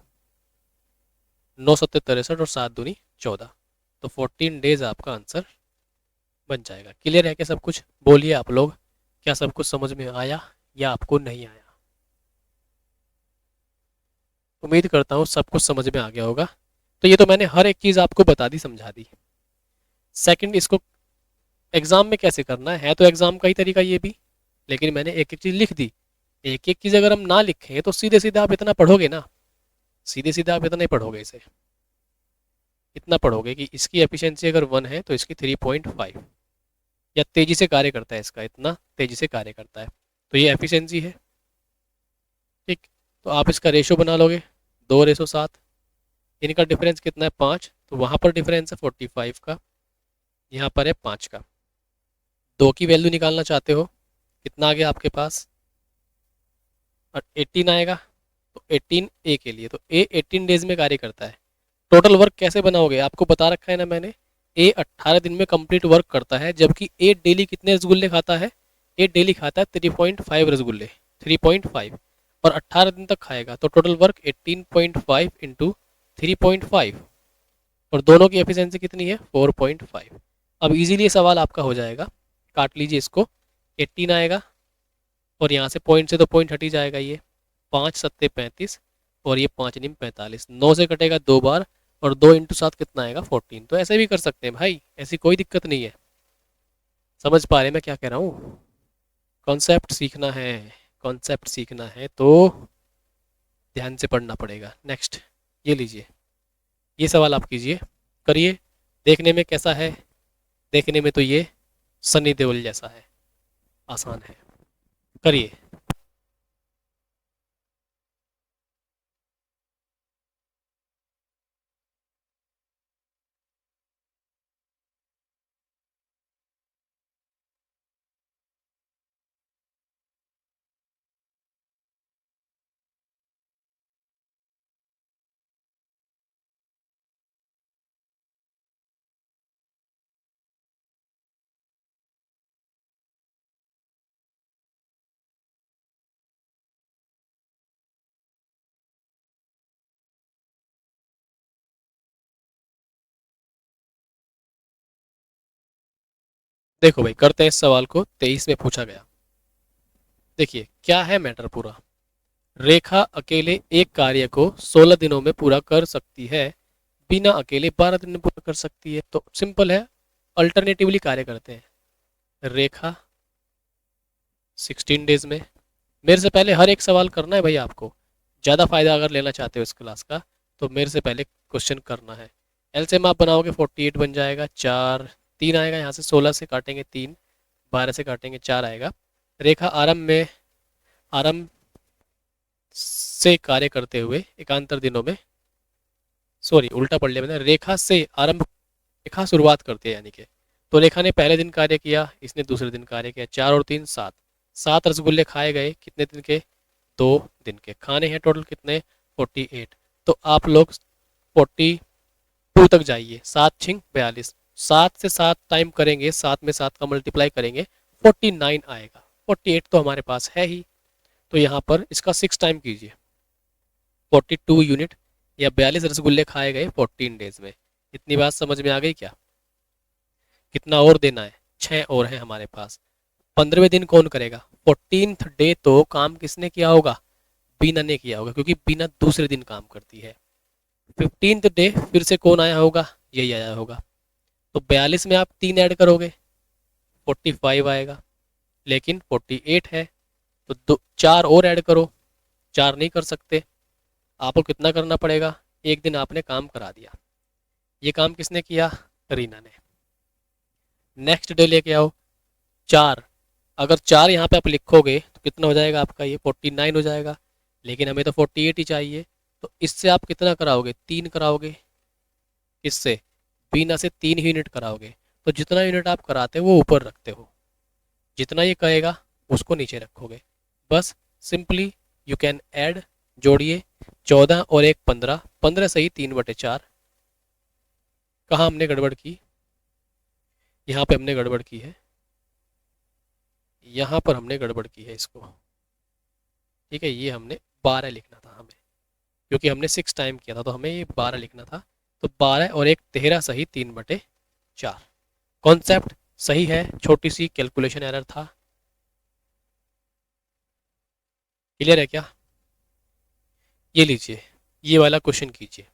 A: 9 सत्ते 63 और 7 दूनी 14, तो 14 डेज आपका आंसर बन जाएगा। क्लियर है क्या सब कुछ? बोलिए आप लोग, क्या सब कुछ समझ में आया या आपको नहीं आया? उम्मीद करता हूँ सब कुछ समझ में आ गया होगा। तो ये तो मैंने हर एक चीज़ आपको बता दी, समझा दी। सेकंड, इसको एग्जाम में कैसे करना है तो एग्जाम का ही तरीका ये भी, लेकिन मैंने एक एक चीज़ लिख दी। एक एक चीज़ अगर हम ना लिखें तो सीधे सीधे आप इतना पढ़ोगे ना, सीधे सीधे आप इतना ही पढ़ोगे, इसे इतना पढ़ोगे कि इसकी एफिशिएंसी अगर 1 है तो इसकी 3.5, या तेजी से कार्य करता है इसका, इतना तेजी से कार्य करता है, तो ये एफिशिएंसी है। ठीक, तो आप इसका रेशो बना लोगे 2:7, इनका डिफरेंस कितना है 5, तो वहाँ पर डिफरेंस है 45 का, यहाँ पर है 5 का। 2 की वैल्यू निकालना चाहते हो, कितना आ गया आपके पास 18 आएगा, तो 18 ए के लिए, तो ए 18 डेज में कार्य करता है। टोटल वर्क कैसे बनाओगे, आपको बता रखा है ना मैंने, ए 18 दिन में कंप्लीट वर्क करता है, जबकि ए डेली कितने रसगुल्ले खाता है, ए डेली खाता है 3.5 रसगुल्ले, 3.5, और 18 दिन तक खाएगा, तो टोटल वर्क 18.5 इंटू 3.5, और दोनों की एफिशिएंसी कितनी है 4.5। अब इजीली ये सवाल आपका हो जाएगा, काट लीजिए इसको, 18 आएगा, और यहाँ से पॉइंट से तो पॉइंट हट ही जाएगा, ये 5 सत्ते 35, और ये 5 निम 45, 9 से कटेगा 2 बार, और 2 इंटू 7 कितना आएगा 14। तो ऐसे भी कर सकते हैं भाई, ऐसी कोई दिक्कत नहीं है। समझ पा रहे हैं मैं क्या कह रहा हूँ? कॉन्सेप्ट सीखना है, कॉन्सेप्ट सीखना है तो ध्यान से पढ़ना पड़ेगा। नेक्स्ट, ये लीजिए, ये सवाल आप कीजिए, करिए, देखने में कैसा है, देखने में तो ये सनी देओल जैसा है, आसान है, करिए। देखो भाई, करते हैं इस सवाल को, 23 में पूछा गया। देखिए क्या है मैटर पूरा, रेखा अकेले एक कार्य को 16 दिनों में पूरा कर सकती है, बिना अकेले 12 दिन में पूरा कर सकती है। तो सिंपल है, अल्टरनेटिवली कार्य करते हैं। रेखा 16 डेज में, मेरे से पहले हर एक सवाल करना है भाई आपको, ज़्यादा फायदा अगर लेना चाहते हो इस क्लास का तो मेरे से पहले क्वेश्चन करना है। एलसीएम आप बनाओगे 48 बन जाएगा, 4 3 आएगा, यहाँ से 16 से काटेंगे 3, 12 से काटेंगे 4 आएगा। रेखा आरंभ से कार्य करते हुए एकांतर दिनों में, सॉरी उल्टा पढ़ लिया मैंने, रेखा से आरंभ, रेखा शुरुआत करती है यानी कि, तो रेखा ने पहले दिन कार्य किया, इसने दूसरे दिन कार्य किया, 4 और 3 7, 7 रसगुल्ले खाए गए, कितने दिन के 2 दिन के, खाने हैं टोटल कितने 48। तो आप लोग 42 तक जाइए, 7 छिंग 42, 7 से 7 टाइम करेंगे, 7 में 7 का मल्टीप्लाई करेंगे, 49 आएगा, 48 तो हमारे पास है ही, तो यहाँ पर इसका 6 टाइम कीजिए, 42 यूनिट या 42 रसगुल्ले खाए गए 14 डेज में। इतनी बात समझ में आ गई क्या? कितना और देना है, 6 और है हमारे पास। 15वें दिन कौन करेगा, 14th डे तो काम किसने किया होगा, बीना ने किया होगा, क्योंकि बीना दूसरे दिन काम करती है। 15th डे फिर से कौन आया होगा, यही आया होगा, तो 42 में आप 3 ऐड करोगे, 45 आएगा, लेकिन 48 है, तो दो चार और ऐड करो। चार नहीं कर सकते, आपको कितना करना पड़ेगा? एक दिन आपने काम करा दिया, ये काम किसने किया? रीना ने। नेक्स्ट डे लेके आओ चार। अगर चार यहाँ पे आप लिखोगे तो कितना हो जाएगा आपका? ये 49 हो जाएगा, लेकिन हमें तो 48 ही चाहिए। तो इससे आप कितना कराओगे? तीन कराओगे। इससे बीना से तीन ही यूनिट कराओगे। तो जितना यूनिट आप कराते हो वो ऊपर रखते हो, जितना ये कहेगा उसको नीचे रखोगे। बस सिंपली यू कैन ऐड, जोड़िए 14 और एक 15, 15 सही 3/4। कहाँ हमने गड़बड़ की? यहाँ पे हमने गड़बड़ की है, यहाँ पर हमने गड़बड़ की है इसको। ठीक है, ये हमने 12 लिखना था हमें, क्योंकि हमने 6 टाइम किया था तो हमें ये 12 लिखना था। तो 12 और एक 13 सही 3/4। कॉन्सेप्ट सही है, छोटी सी कैलकुलेशन एरर था। क्लियर है क्या? ये लीजिए, ये वाला क्वेश्चन कीजिए।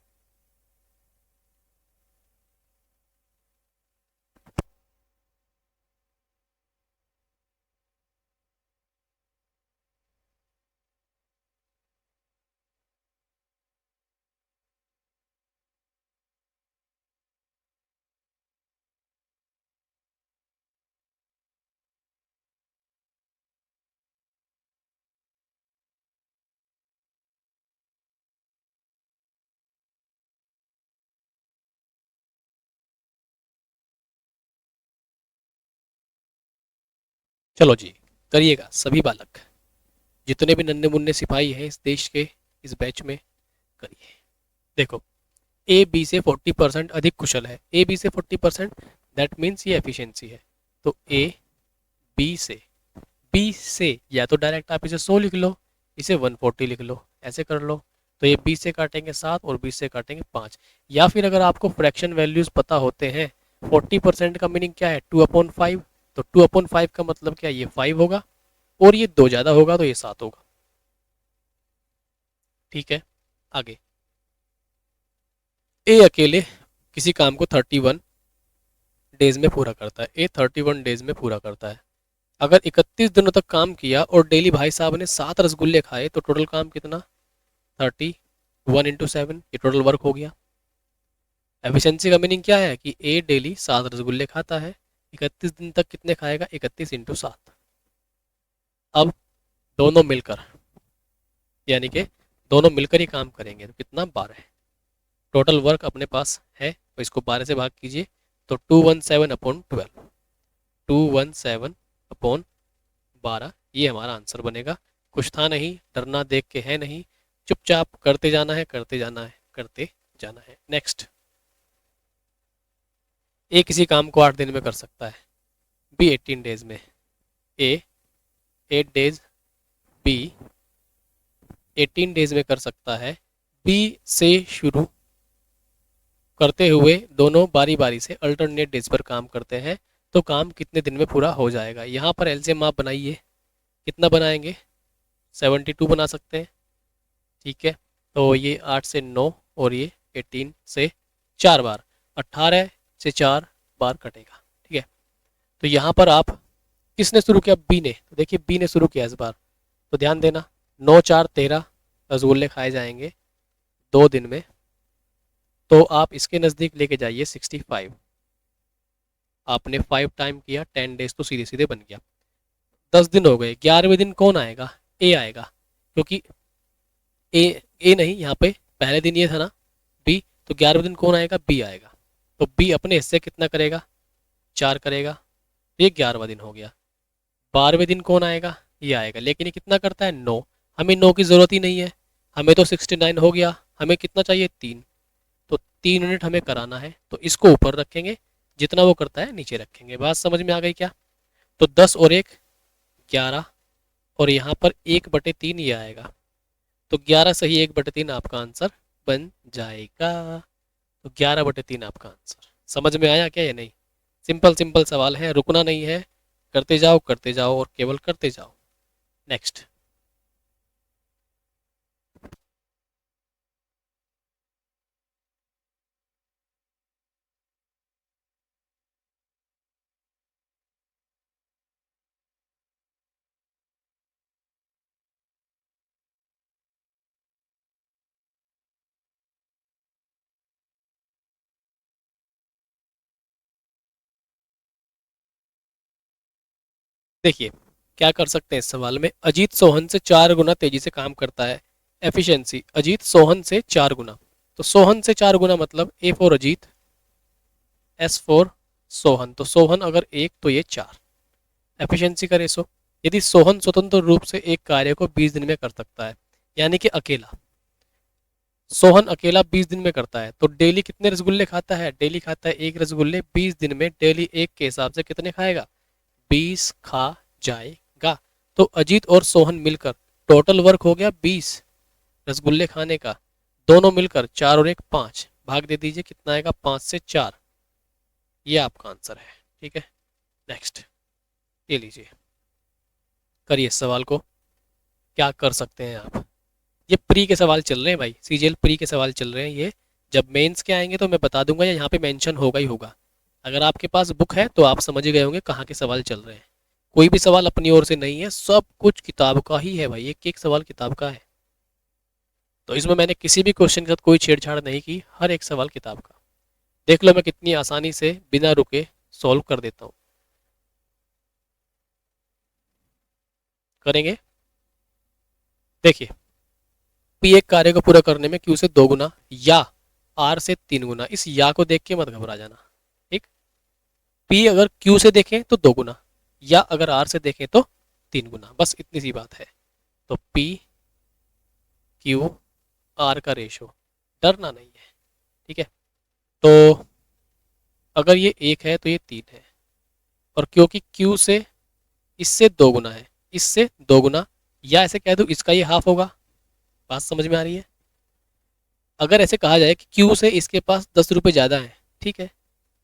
A: चलो जी, करिएगा सभी बालक, जितने भी नन्हे मुन्ने सिपाही हैं इस देश के, इस बैच में, करिए। देखो, ए बी से 40% अधिक कुशल है। ए बी से 40%, दैट मीन्स ये एफिशिएंसी है। तो ए बी से, बी से या तो डायरेक्ट आप इसे 100 लिख लो, इसे 140 लिख लो, ऐसे कर लो। तो ये 20 से काटेंगे 7 और 20 से काटेंगे 5। या फिर अगर आपको फ्रैक्शन वैल्यूज पता होते हैं, 40% का मीनिंग क्या है? 2/5। तो 2/5 का मतलब क्या? ये 5 होगा, और ये 2 ज़्यादा होगा तो ये 7 होगा। ठीक है, आगे। ए अकेले किसी काम को 31 डेज में पूरा करता है। ए 31 डेज में पूरा करता है। अगर 31 दिनों तक काम किया और डेली भाई साहब ने 7 रसगुल्ले खाए तो टोटल काम कितना? 31 × 7, ये टोटल वर्क हो गया। एफिशिएंसी का मीनिंग क्या है? कि ए डेली 7 रसगुल्ले खाता है, 31 दिन तक कितने खाएगा? 31 × 7। अब दोनों मिलकर, यानी कि दोनों मिलकर ही काम करेंगे तो कितना? 12। टोटल वर्क अपने पास है तो इसको 12 से भाग कीजिए, तो 217/12, 217/12, ये हमारा आंसर बनेगा। कुछ था नहीं, डरना देख के है नहीं, चुपचाप करते जाना है, करते जाना है, करते जाना है। नेक्स्ट। ए किसी काम को 8 दिन में कर सकता है, बी 18 डेज में। ए 8 डेज, बी 18 डेज में कर सकता है। बी से शुरू करते हुए दोनों बारी बारी से अल्टरनेट डेज पर काम करते हैं, तो काम कितने दिन में पूरा हो जाएगा? यहाँ पर एलसीएम आप बनाइए। कितना बनाएंगे? 72 बना सकते हैं। ठीक है, तो ये 8 से 9 और ये 18 से 4 बार, 18 से 4 बार कटेगा। ठीक है, तो यहाँ पर आप, किसने शुरू किया? बी ने। तो देखिए बी ने शुरू किया इस बार, तो ध्यान देना, 9 4 13 रसगुल्ले खाए जाएंगे 2 दिन में। तो आप इसके नज़दीक लेके जाइए 65। आपने 5 टाइम किया, 10 डेज तो सीधे सीधे बन गया। 10 दिन हो गए, 11वें दिन कौन आएगा? ए आएगा, क्योंकि ए, ए नहीं, यहाँ पे पहले दिन ये था ना, बी, तो 11वें दिन कौन आएगा? बी आएगा। तो बी अपने हिस्से कितना करेगा? 4 करेगा, तो ये 11वां दिन हो गया। 12वें दिन कौन आएगा? ये आएगा, लेकिन ये कितना करता है? 9। हमें 9 की ज़रूरत ही नहीं है, हमें तो 69 हो गया। हमें कितना चाहिए? 3। तो 3 यूनिट हमें कराना है, तो इसको ऊपर रखेंगे, जितना वो करता है नीचे रखेंगे। बात समझ में आ गई क्या? तो 10 और 1 11, और यहाँ पर 1/3 ये आएगा, तो 11 सही 1/3 आपका आंसर बन जाएगा। तो 11/3 आपका आंसर। समझ में आया क्या या नहीं? सिंपल सिंपल सवाल है, रुकना नहीं है, करते जाओ और केवल करते जाओ। नेक्स्ट। देखिए क्या कर सकते हैं इस सवाल में, अजीत सोहन से 4 गुना तेजी से काम करता है। एफिशिएंसी, अजीत सोहन से 4 गुना, तो सोहन से 4 गुना मतलब A for Ajit, S for Sohan, तो सोहन अगर एक तो ये 4। एफिशिएंसी का रेशो, यदि सोहन स्वतंत्र रूप से एक कार्य को 20 दिन में कर सकता है, यानी कि अकेला, सोहन अकेला 20 दिन में करता है, तो डेली कितने रसगुल्ले खाता है, डेली खाता है 1 रसगुल्ले, 20 दिन में डेली एक के हिसाब से कितने खाएगा, 20 खा जाएगा। तो अजीत और सोहन मिलकर टोटल वर्क हो गया 20 रसगुल्ले खाने का, दोनों मिलकर 4 और 1 5, भाग दे दीजिए कितना आएगा, 5 से 4, ये आपका आंसर है। ठीक है, नेक्स्ट, ये लीजिए, करिए इस सवाल को, क्या कर सकते हैं आप। ये प्री के सवाल चल रहे हैं भाई, सीजीएल प्री के सवाल चल रहे हैं ये, जब मेंस के आएंगे तो मैं बता दूंगा, या यहाँ पे मेंशन होगा ही होगा। अगर आपके पास बुक है तो आप समझ गए होंगे कहाँ के सवाल चल रहे हैं। कोई भी सवाल अपनी ओर से नहीं है, सब कुछ किताब का ही है भाई, एक एक सवाल किताब का है। तो इसमें मैंने किसी भी क्वेश्चन के साथ कोई छेड़छाड़ नहीं की, हर एक सवाल किताब का। देख लो मैं कितनी आसानी से बिना रुके सॉल्व कर देता हूँ। करेंगे, देखिए, पी एक कार्य को पूरा करने में क्यू से 2 गुना या आर से 3 गुना, इस या को देख के मत घबरा जाना। ठीक, पी अगर क्यू से देखें तो 2 गुना, या अगर आर से देखें तो 3 गुना, बस इतनी सी बात है। तो पी क्यू आर का रेशो, डरना नहीं है। ठीक है, तो अगर ये 1 है तो ये 3 है, और क्योंकि क्यू से इससे 2 गुना है, इससे 2 गुना, या ऐसे कह दो इसका ये हाफ होगा। बात समझ में आ रही है। अगर ऐसे कहा जाए कि क्यू से इसके पास 10 रुपये ज़्यादा है, ठीक है,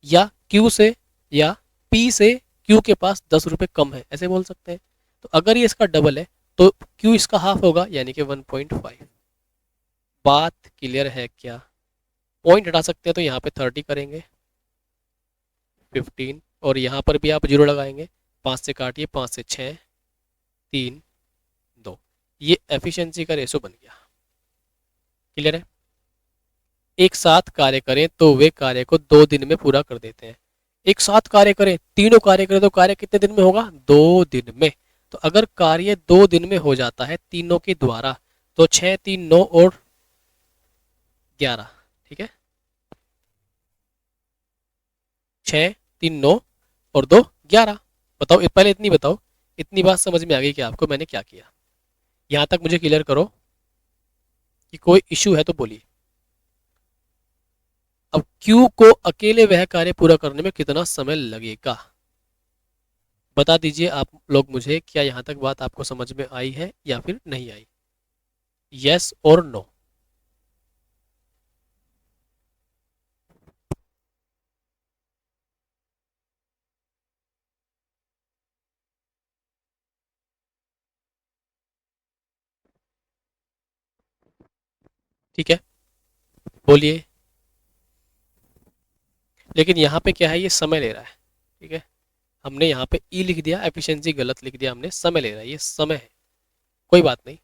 A: या क्यू से, या पी से क्यू के पास 10 रुपये कम है, ऐसे बोल सकते हैं। तो अगर ये इसका डबल है तो क्यू इसका हाफ होगा, यानी कि 1.5। बात क्लियर है क्या? पॉइंट हटा सकते हैं तो यहाँ पे 30 करेंगे, 15, और यहाँ पर भी आप जीरो लगाएंगे, 5 से काटिए, 5 से 6, 3, 2, ये एफिशिएंसी का रेशो बन गया। क्लियर है। एक साथ कार्य करें तो वे कार्य को 2 दिन में पूरा कर देते हैं। एक साथ कार्य करें, तीनों कार्य करें तो कार्य कितने दिन में होगा, 2 दिन में। तो अगर कार्य 2 दिन में हो जाता है तीनों के द्वारा, तो 6, 3, 9 और 11, ठीक है, 6, 3, 9 और 2, 11। बताओ, पहले इतनी बताओ, इतनी बात समझ में आ गई कि आपको मैंने क्या किया? यहां तक मुझे क्लियर करो कि कोई इश्यू है तो बोलिए। अब Q को अकेले वह कार्य पूरा करने में कितना समय लगेगा, बता दीजिए आप लोग मुझे, क्या यहां तक बात आपको समझ में आई है या फिर नहीं आई? यस और नो। ठीक है, बोलिए। लेकिन यहाँ पे क्या है, ये समय ले रहा है। ठीक है, हमने यहाँ पे ई लिख दिया, एफिशिएंसी गलत लिख दिया हमने, समय ले रहा है, ये समय है, कोई बात नहीं।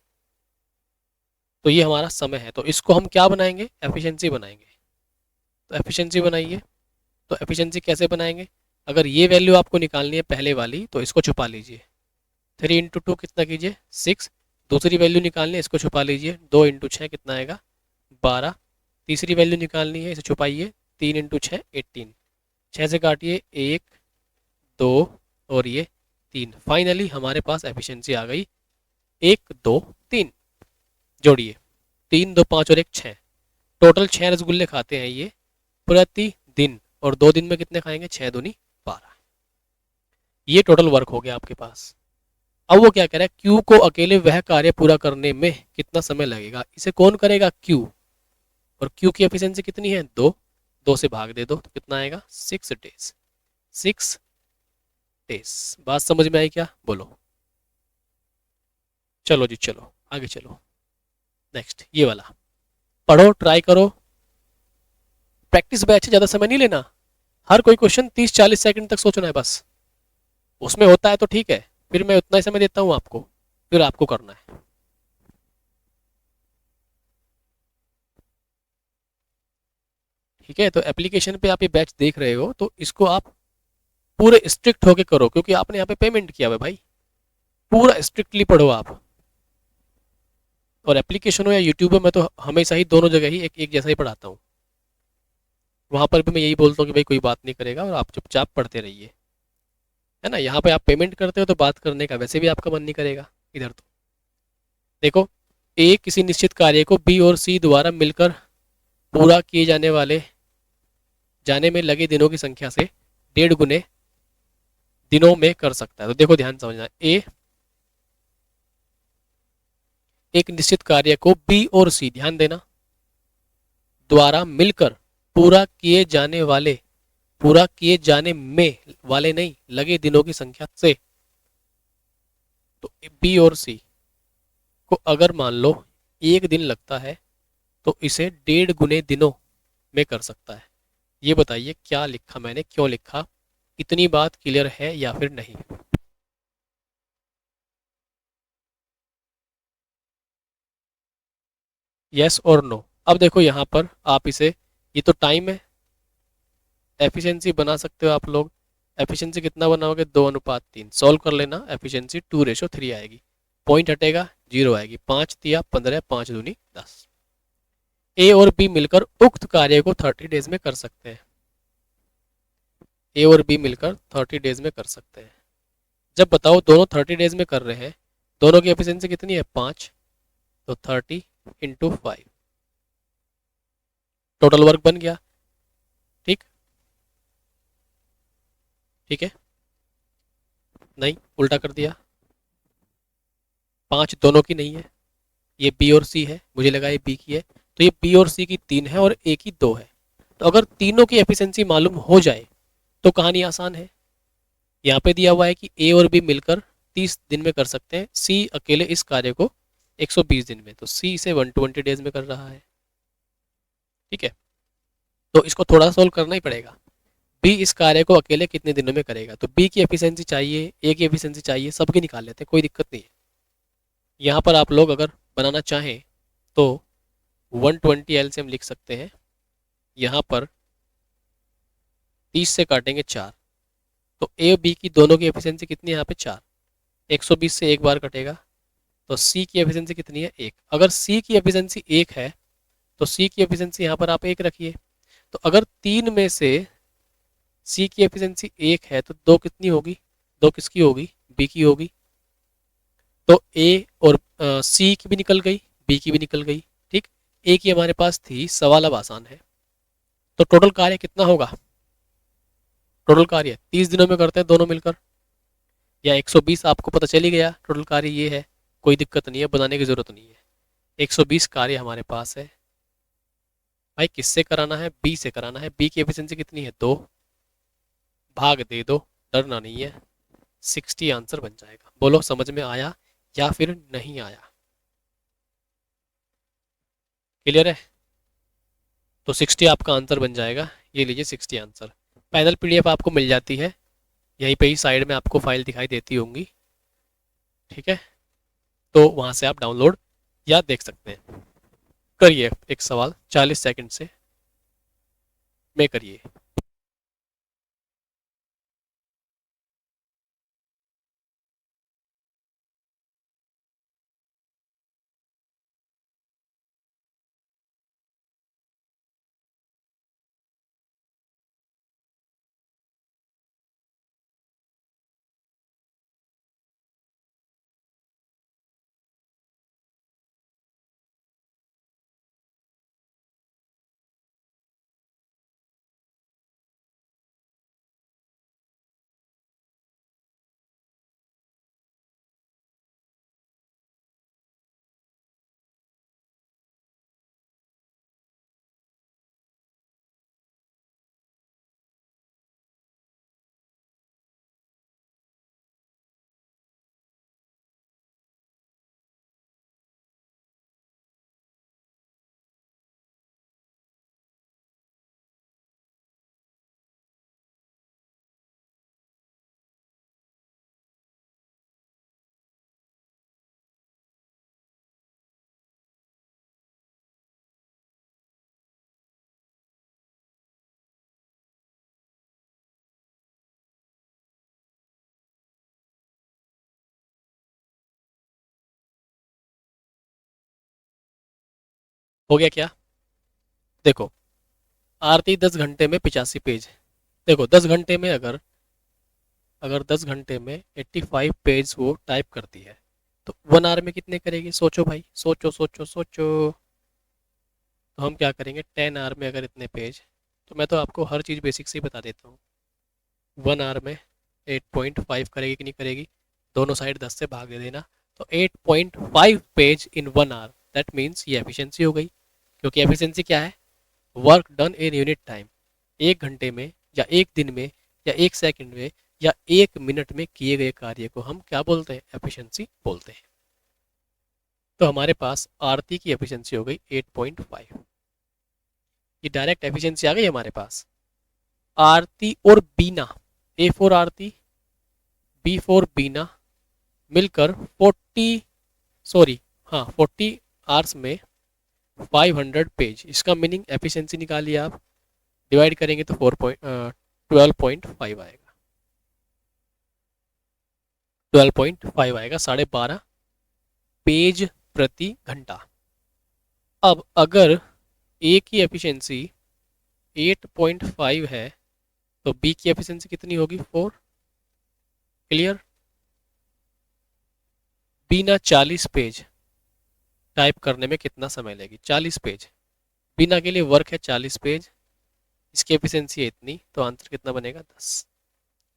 A: तो ये हमारा समय है, तो इसको हम क्या बनाएंगे, एफिशिएंसी बनाएंगे। तो एफिशिएंसी बनाइए। तो एफिशिएंसी कैसे बनाएंगे, अगर ये वैल्यू आपको निकालनी है पहले वाली, तो इसको छुपा लीजिए, 3 × 2 कितना कीजिए, 6। दूसरी वैल्यू निकालनी है, इसको छुपा लीजिए, 2 × 6 कितना आएगा, 12। तीसरी वैल्यू निकालनी है, इसे छुपाइए, 3 × 6 18, 6 से काटिए, 1, 2 और ये 3। फाइनली हमारे पास एफिशिएंसी आ गई 1, 2, 3। जोड़िए, 3, 2, 5 और 1, 6, टोटल 6 रसगुल्ले खाते हैं ये प्रति दिन, और 2 दिन में कितने खाएंगे, 6 दूनी 12। ये टोटल वर्क हो गया आपके पास। अब वो क्या कह रहा है, क्यू को अकेले वह कार्य पूरा करने में कितना समय लगेगा, इसे कौन करेगा, क्यू। और क्यू की एफिशिएंसी कितनी है, 2, 2 से भाग दे दो तो कितना आएगा, 6 डेज, 6 डेज। बात समझ में आई क्या, बोलो। चलो जी, चलो आगे चलो, नेक्स्ट ये वाला पढ़ो, ट्राई करो। प्रैक्टिस बैच ज़्यादा समय नहीं लेना, हर कोई क्वेश्चन 30-40 सेकंड तक सोचना है बस। उसमें होता है तो ठीक है, फिर मैं उतना ही समय देता हूँ आपको, फिर आपको करना है। ठीक है, तो एप्लीकेशन पे आप ये बैच देख रहे हो तो इसको आप पूरे स्ट्रिक्ट होके करो, क्योंकि आपने यहाँ पे पेमेंट किया हुआ है भाई। पूरा स्ट्रिक्टली पढ़ो आप। और एप्लीकेशन हो या यूट्यूब हो, मैं तो हमेशा ही दोनों जगह ही एक जैसा ही पढ़ाता हूँ। वहाँ पर भी मैं यही बोलता हूँ कि भाई कोई बात नहीं करेगा और आप चुपचाप पढ़ते रहिए, है ना। यहाँ पे आप पेमेंट करते हो तो बात करने का वैसे भी आपका मन नहीं करेगा इधर तो। देखो, ए किसी निश्चित कार्य को बी और सी द्वारा मिलकर पूरा किए जाने में लगे दिनों की संख्या से 1.5 गुने दिनों में कर सकता है। तो देखो ध्यान समझना, ए एक निश्चित कार्य को बी और सी, ध्यान देना, द्वारा मिलकर पूरा किए जाने वाले, पूरा किए जाने में वाले नहीं, लगे दिनों की संख्या से। तो बी और सी को अगर मान लो 1 दिन लगता है तो इसे 1.5 गुने दिनों में कर सकता है। ये बताइए क्या लिखा मैंने, क्यों लिखा, इतनी बात क्लियर है या फिर नहीं। यस और नो। अब देखो यहाँ पर आप इसे, ये तो टाइम है, एफिशिएंसी बना सकते हो आप लोग। एफिशिएंसी कितना बनाओगे, 2:3। सॉल्व कर लेना, एफिशिएंसी 2:3 आएगी। पॉइंट हटेगा, 0 आएगी। 5×3 = 15, 5×2 = 10। ए और बी मिलकर उक्त कार्य को 30 डेज में कर सकते हैं। ए और बी मिलकर 30 डेज में कर सकते हैं। जब बताओ दोनों 30 डेज में कर रहे हैं, दोनों की एफिशिएंसी कितनी है, 5, तो 30 × 5, टोटल वर्क बन गया। ठीक, ठीक है, नहीं उल्टा कर दिया। 5 दोनों की नहीं है, ये बी और सी है, मुझे लगा ये बी की है, तो ये बी और सी की 3 है और ए की 2 है। तो अगर तीनों की एफिशिएंसी मालूम हो जाए तो कहानी आसान है। यहाँ पे दिया हुआ है कि ए और बी मिलकर 30 दिन में कर सकते हैं, सी अकेले इस कार्य को 120 दिन में, तो सी इसे 120 डेज में कर रहा है। ठीक है, तो इसको थोड़ा सोल्व करना ही पड़ेगा। बी इस कार्य को अकेले कितने दिनों में करेगा, तो बी की एफिशिएंसी चाहिए, ए की एफिशिएंसी चाहिए, सबकी निकाल लेते हैं, कोई दिक्कत नहीं है। यहाँ पर आप लोग अगर बनाना चाहें तो 120 एलसीएम लिख सकते हैं। यहाँ पर 30 से काटेंगे 4, तो ए बी की दोनों की एफिशिएंसी कितनी है यहाँ पे, 4। 120 से एक बार कटेगा, तो सी की एफिशिएंसी कितनी है, 1। अगर सी की एफिशिएंसी 1 है तो सी की एफिशिएंसी यहाँ पर आप 1 रखिए। तो अगर 3 में से सी की एफिशिएंसी 1 है तो 2 कितनी होगी, 2 किसकी होगी, बी की होगी। तो ए और सी की भी निकल गई, बी की भी निकल गई। ठीक, ए की हमारे पास थी, सवाल अब आसान है। तो टोटल कार्य कितना होगा, टोटल कार्य 30 दिनों में करते हैं दोनों मिलकर, या 120, आपको पता चल ही गया टोटल कार्य ये है, कोई दिक्कत नहीं है, बनाने की जरूरत नहीं है। 120 कार्य हमारे पास है। भाई किससे कराना है, बी से कराना है। बी की एफिशिएंसी कितनी है, 2, भाग दे दो, डरना नहीं है, 60 आंसर बन जाएगा। बोलो समझ में आया या फिर नहीं आया, क्लियर है। तो 60 आपका आंसर बन जाएगा, ये लीजिए 60 आंसर। फाइनल पीडीएफ आपको मिल जाती है, यहीं पे ही साइड में आपको फाइल दिखाई देती होंगी। ठीक है, तो वहाँ से आप डाउनलोड या देख सकते हैं। करिए एक सवाल 40 सेकंड से में करिए। हो गया क्या? देखो, आरती 10 घंटे में 85 पेज। देखो 10 घंटे में अगर अगर 10 घंटे में 85 पेज वो टाइप करती है, तो 1 आवर में कितने करेगी? सोचो भाई, सोचो सोचो सोचो। तो हम क्या करेंगे, 10 आवर में अगर इतने पेज, तो मैं तो आपको हर चीज़ बेसिक से ही बता देता हूँ। 1 आवर में 8.5 करेगी कि नहीं करेगी? दोनों साइड 10 से भाग दे देना। तो 8.5 page in 1 hour, that means ये एफिशिएंसी हो गई। क्योंकि एफिशिएंसी क्या है? Work done in unit time. 1 घंटे में या 1 दिन में या 1 सेकंड में या 1 मिनट में किए गए कार्य को हम क्या बोलते हैं? एफिशिएंसी बोलते हैं। तो हमारे पास आरती की एफिशिएंसी हो गई 8.5। ये डायरेक्ट एफिशिएंसी आ गई हमारे पास। आरती और Beena, A for Aarti, B for Beena, मिलकर 40, सॉरी, हाँ 40 आवर्स में 500 पेज। इसका मीनिंग एफिशिएंसी निकालिए आप, डिवाइड करेंगे तो 12.5 आएगा। 12.5 आएगा, 12.5 पेज प्रति घंटा। अब अगर ए की एफिशिएंसी 8.5 है, तो बी की एफिशिएंसी कितनी होगी? 4। क्लियर? बिना 40 पेज टाइप करने में कितना समय लेगी? 40 पेज बिना के लिए वर्क है 40 पेज, इसकी एफिशिएंसी है इतनी, तो आंसर कितना बनेगा? 10।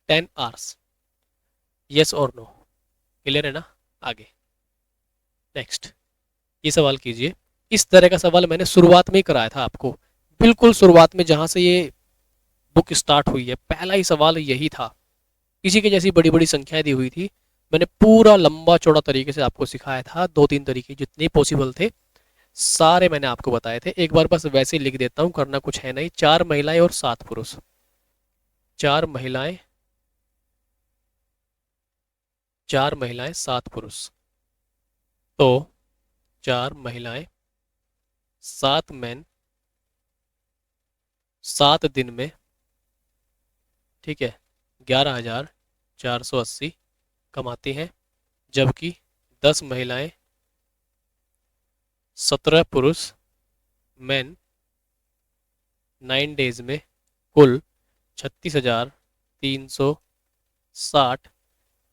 A: 10 आवर्स। यस और नो? क्लियर है ना? आगे नेक्स्ट ये सवाल कीजिए। इस तरह का सवाल मैंने शुरुआत में ही कराया था आपको, बिल्कुल शुरुआत में जहां से ये बुक स्टार्ट हुई है, पहला ही सवाल यही था। इसी के जैसी बड़ी बड़ी संख्याएं दी हुई थी। मैंने पूरा लंबा चौड़ा तरीके से आपको सिखाया था, 2-3 तरीके जितने पॉसिबल थे सारे मैंने आपको बताए थे। एक बार बस वैसे ही लिख देता हूँ, करना कुछ है नहीं। 4 महिलाएं और 7 पुरुष। 4 महिलाएं, 4 महिलाएं 7 पुरुष। तो 4 महिलाएं 7 मैन 7 दिन में, ठीक है, 11,480 कमाती हैं। जबकि 10 महिलाएं 17 पुरुष मैन 9 डेज में कुल 36,360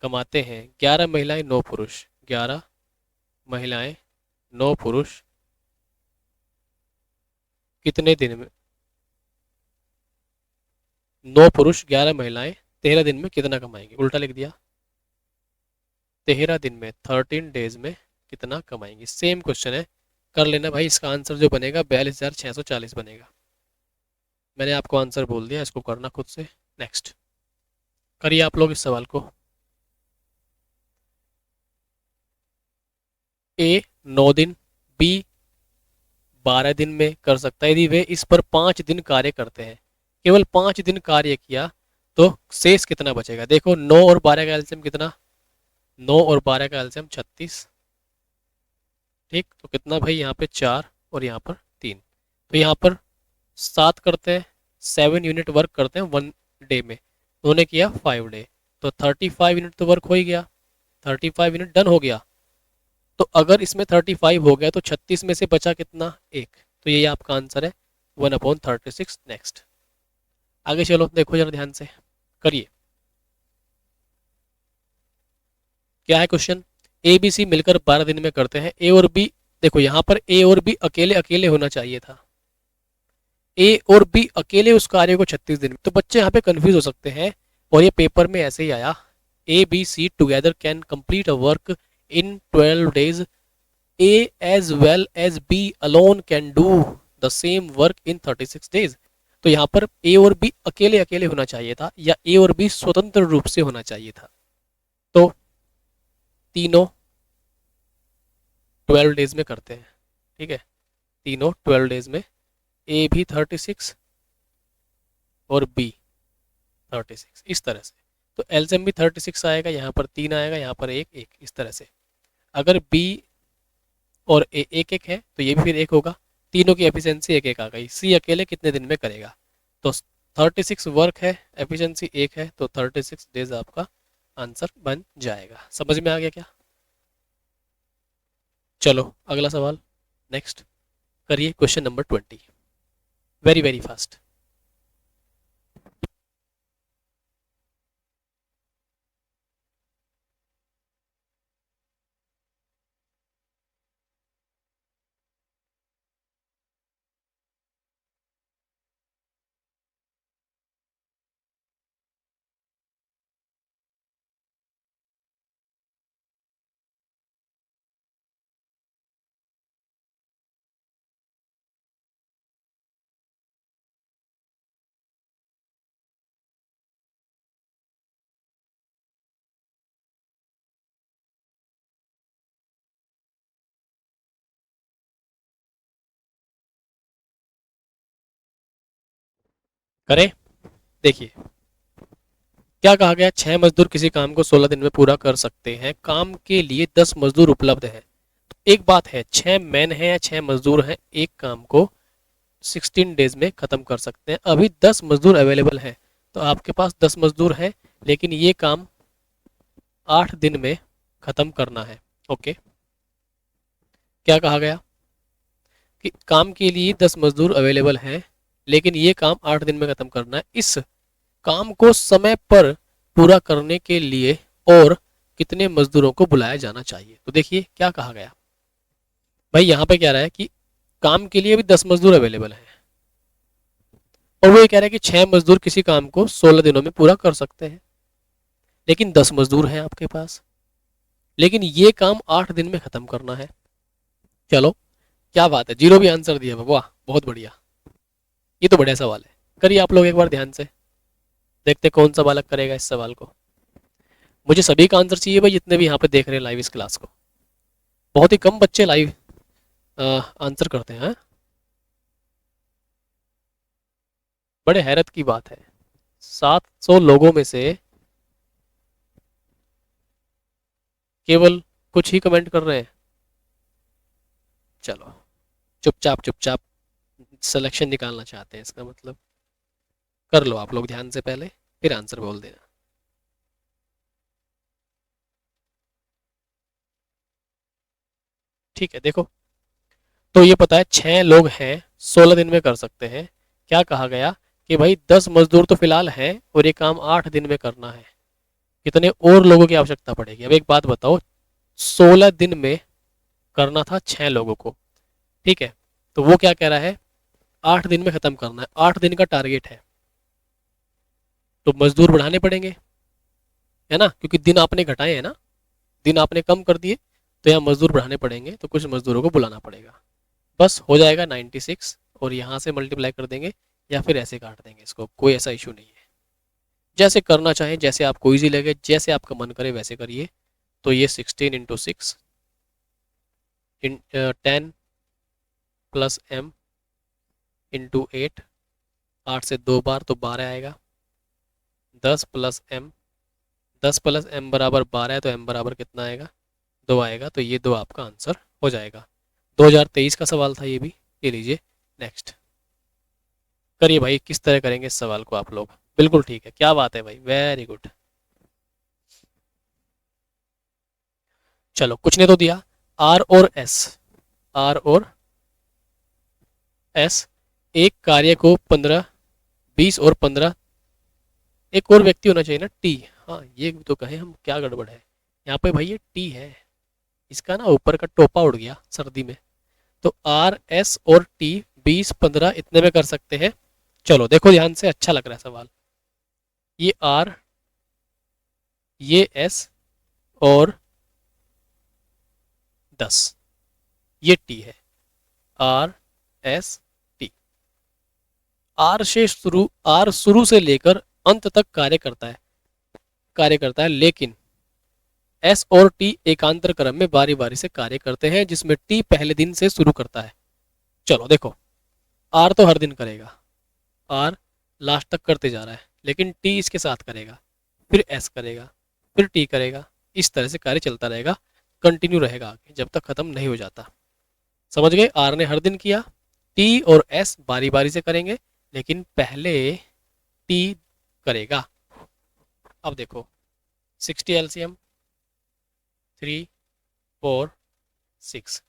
A: कमाते हैं। 11 महिलाएं 9 पुरुष, 11 महिलाएं 9 पुरुष कितने दिन में? 9 पुरुष 11 महिलाएं 13 दिन में कितना कमाएंगे? उल्टा लिख दिया। 13 दिन में, 13 डेज में कितना कमाएंगे? सेम क्वेश्चन है, कर लेना भाई। इसका आंसर जो बनेगा 42,640 बनेगा। मैंने आपको आंसर बोल दिया, इसको करना खुद से। नेक्स्ट करिए आप लोग इस सवाल को। ए 9 दिन, बी 12 दिन में कर सकता है। यदि वे इस पर 5 दिन कार्य करते हैं, केवल 5 दिन कार्य किया, तो शेष कितना बचेगा? देखो 9 और 12 का एलसीएम कितना? 9 और 12 का एलसीएम 36। ठीक, तो कितना भाई? यहाँ पे 4 और यहाँ पर 3। तो यहाँ पर 7 करते हैं, 7 यूनिट वर्क करते हैं 1 डे में। उन्होंने किया 5 डे, तो 35 यूनिट तो वर्क हो ही गया। 35 यूनिट डन हो गया। तो अगर इसमें 35 हो गया, तो 36 में से बचा कितना? 1। तो ये आपका आंसर है 1/36। नेक्स्ट आगे चलो, देखो जरा ध्यान से करिए। क्या है क्वेश्चन? ए बी सी मिलकर 12 दिन में करते हैं। ए और बी, देखो यहाँ पर ए और बी अकेले अकेले होना चाहिए था। ए और बी अकेले उस कार्य को 36 दिन में, तो बच्चे यहाँ पे कंफ्यूज हो सकते हैं। और ये पेपर में ऐसे ही आया, A B C together can complete a work in 12 days. A as well as B alone can do the same work in 36 days। तो यहाँ पर A और B अकेले अकेले होना चाहिए था, या A और B स्वतंत्र रूप से होना चाहिए था। तो तीनों 12 डेज में करते हैं, ठीक है, तीनों 12 डेज में। A भी 36 और B 36, इस तरह से। तो एलसीएम भी 36 आएगा, यहाँ पर 3 आएगा, यहाँ पर 1 1, इस तरह से। अगर B और ए एक एक है, तो ये भी फिर 1 होगा। तीनों की एफिशिएंसी 1 1 आ गई। सी अकेले कितने दिन में करेगा? तो 36 वर्क है, एफिशिएंसी 1 है, तो 36 डेज आपका आंसर बन जाएगा। समझ में आ गया क्या? चलो अगला सवाल नेक्स्ट करिए question number 20, very very fast. करें, देखिए क्या कहा गया, 6 मजदूर किसी काम को 16 दिन में पूरा कर सकते हैं, काम के लिए 10 मजदूर उपलब्ध है। तो एक बात है, 6 मैन है या 6 मजदूर हैं, एक काम को 16 डेज में खत्म कर सकते हैं। अभी 10 मजदूर अवेलेबल है, तो आपके पास 10 मजदूर है, लेकिन ये काम 8 दिन में खत्म करना है। ओके, क्या कहा गया कि काम के लिए 10 मजदूर अवेलेबल हैं, लेकिन ये काम 8 दिन में खत्म करना है। इस काम को समय पर पूरा करने के लिए और कितने मजदूरों को बुलाया जाना चाहिए। तो देखिए क्या कहा गया भाई, यहाँ पे क्या रहा है कि काम के लिए भी 10 मजदूर अवेलेबल हैं, और वो ये कह रहा है कि 6 मजदूर किसी काम को 16 दिनों में पूरा कर सकते हैं, लेकिन 10 मजदूर हैं आपके पास, लेकिन ये काम 8 दिन में खत्म करना है। चलो क्या बात है, जीरो भी आंसर दिया, वाह बहुत बढ़िया। ये तो बढ़िया सवाल है, करिए आप लोग एक बार ध्यान से, देखते कौन सा बालक करेगा इस सवाल को। मुझे सभी का आंसर चाहिए भाई, जितने भी यहाँ पे देख रहे हैं लाइव इस क्लास को। बहुत ही कम बच्चे लाइव आंसर करते हैं। बड़े हैरत की बात है, 700 लोगों में से केवल कुछ ही कमेंट कर रहे हैं। चलो चुपचाप चुपचाप सिलेक्शन निकालना चाहते हैं, इसका मतलब कर लो आप लोग ध्यान से पहले, फिर आंसर बोल देना। ठीक है, देखो तो ये पता है 6 लोग हैं, 16 दिन में कर सकते हैं। क्या कहा गया कि भाई 10 मजदूर तो फिलहाल हैं और ये काम 8 दिन में करना है, कितने और लोगों की आवश्यकता पड़ेगी। अब एक बात बताओ, 16 दिन में करना था 6 लोगों को, ठीक है, तो वो क्या कह रहा है 8 दिन में खत्म करना है, 8 दिन का टारगेट है, तो मजदूर बढ़ाने पड़ेंगे, है ना, क्योंकि दिन आपने घटाए हैं ना, दिन आपने कम कर दिए, तो यहाँ मजदूर बढ़ाने पड़ेंगे, तो कुछ मजदूरों को बुलाना पड़ेगा। बस हो जाएगा 96, और यहाँ से मल्टीप्लाई कर देंगे या फिर ऐसे काट देंगे इसको, कोई ऐसा इशू नहीं है। जैसे करना चाहें, जैसे आपको ईजी लगे, जैसे आपका मन करे वैसे करिए। तो ये 16 × 6 10 प्लस m इंटू 8, 8 से 2 बार तो 12 आएगा, 10 प्लस m, 10 प्लस m बराबर 12 है, तो m बराबर कितना आएगा, 2 आएगा। तो ये 2 आपका आंसर हो जाएगा। 2023 का सवाल था ये भी। ये लीजिए नेक्स्ट, करिए भाई, किस तरह करेंगे इस सवाल को आप लोग। बिल्कुल ठीक है, क्या बात है भाई, वेरी गुड। चलो कुछ ने तो दिया, आर और एस, आर और एस एक कार्य को 15, 20 और 15, एक और व्यक्ति होना चाहिए ना टी। हाँ ये तो कहें हम, क्या गड़बड़ है यहाँ पे भाई, ये टी है, इसका ना ऊपर का टोपा उड़ गया सर्दी में। तो आर एस और टी 20 15 इतने में कर सकते हैं। चलो देखो ध्यान से, अच्छा लग रहा है सवाल। ये आर, ये एस और 10, ये टी है, आर एस टी। आर शुरू से लेकर अंत तक कार्य करता है, लेकिन एस और टी एकांतर क्रम में बारी बारी से कार्य करते हैं, जिसमें टी पहले दिन से शुरू करता है। चलो देखो, आर तो हर दिन करेगा, आर लास्ट तक करते जा रहा है, लेकिन टी इसके साथ करेगा, फिर एस करेगा, फिर टी करेगा, इस तरह से कार्य चलता रहेगा, कंटिन्यू रहेगा आगे जब तक खत्म नहीं हो जाता। समझ गए, आर ने हर दिन किया, टी और एस बारी बारी से करेंगे, लेकिन पहले टी करेगा। अब देखो 60 एलसीएम 3 4 6।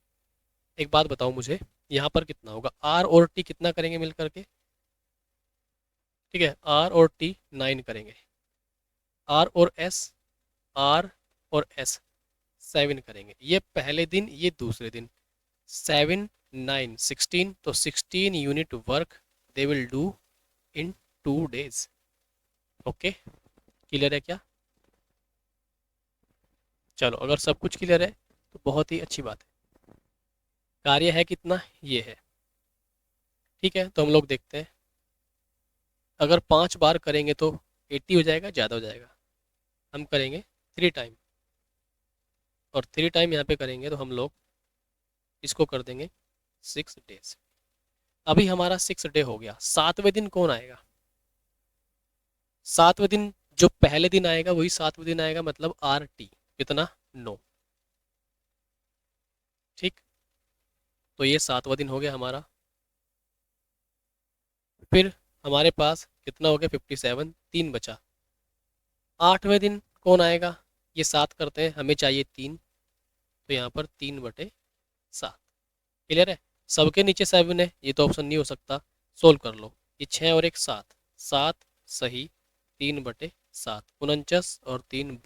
A: एक बात बताओ मुझे, यहाँ पर कितना होगा, आर और टी कितना करेंगे मिल करके, ठीक है, आर और टी 9 करेंगे, आर और एस, आर और एस 7 करेंगे, ये पहले दिन ये दूसरे दिन, 7 9 16, तो 16 unit work they will do in 2 days। Okay, clear है क्या? चलो, अगर सब कुछ क्लियर है तो बहुत ही अच्छी बात है। कार्य है कितना, ये है, ठीक है। तो हम लोग देखते हैं, अगर 5 बार करेंगे तो 80 हो जाएगा, ज़्यादा हो जाएगा, हम करेंगे 3 टाइम, और 3 टाइम यहाँ पे करेंगे तो हम लोग इसको कर देंगे 6 days। अभी हमारा 6 डे हो गया, 7वें दिन कौन आएगा, 7वें दिन जो पहले दिन आएगा वही 7वें दिन आएगा, मतलब आर टी कितना, 9, ठीक। तो ये 7वां दिन हो गया हमारा। फिर हमारे पास कितना हो गया, 57, 3 बचा। 8वें दिन कौन आएगा, ये 7 करते हैं, हमें चाहिए 3, तो यहाँ पर 3/7। क्लियर है, सबके नीचे 7 है, ये तो ऑप्शन नहीं हो सकता, सोल्व कर लो। ये 6 और 1 7, 7 सही, 3/7, 49 और 3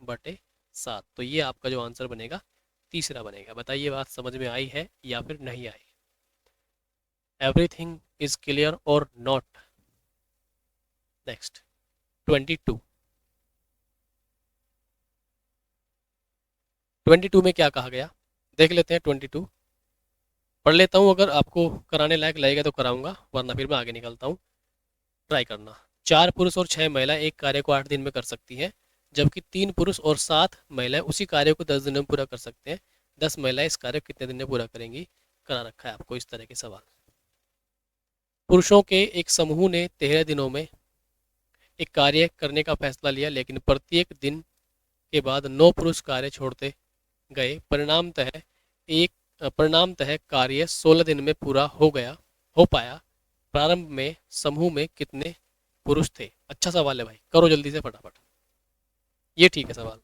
A: 52/7। तो ये आपका जो आंसर बनेगा तीसरा बनेगा। बताइए बात समझ में आई है या फिर नहीं आई? एवरीथिंग इज क्लियर और नॉट? नेक्स्ट 22। 22 में क्या कहा गया, देख लेते हैं। 22 पढ़ लेता हूँ, अगर आपको कराने लायक लगेगा तो कराऊंगा, वरना फिर मैं आगे निकलता हूँ। ट्राई करना। 4 पुरुष और 6 महिला एक कार्य को 8 दिन में कर सकती हैं, जबकि 3 पुरुष और 7 महिलाएं उसी कार्य को 10 दिन में पूरा कर सकते हैं। 10 महिलाएं इस कार्य को कितने दिन में पूरा करेंगी? करा रखा है आपको इस तरह के सवाल। पुरुषों के एक समूह ने 13 दिनों में एक कार्य करने का फैसला लिया, लेकिन प्रत्येक दिन के बाद 9 पुरुष कार्य छोड़ते गए। परिणामतः कार्य 16 दिन में पूरा हो पाया। प्रारंभ में समूह में कितने पुरुष थे? अच्छा सवाल है भाई, करो जल्दी से फटाफट, ये ठीक है सवाल।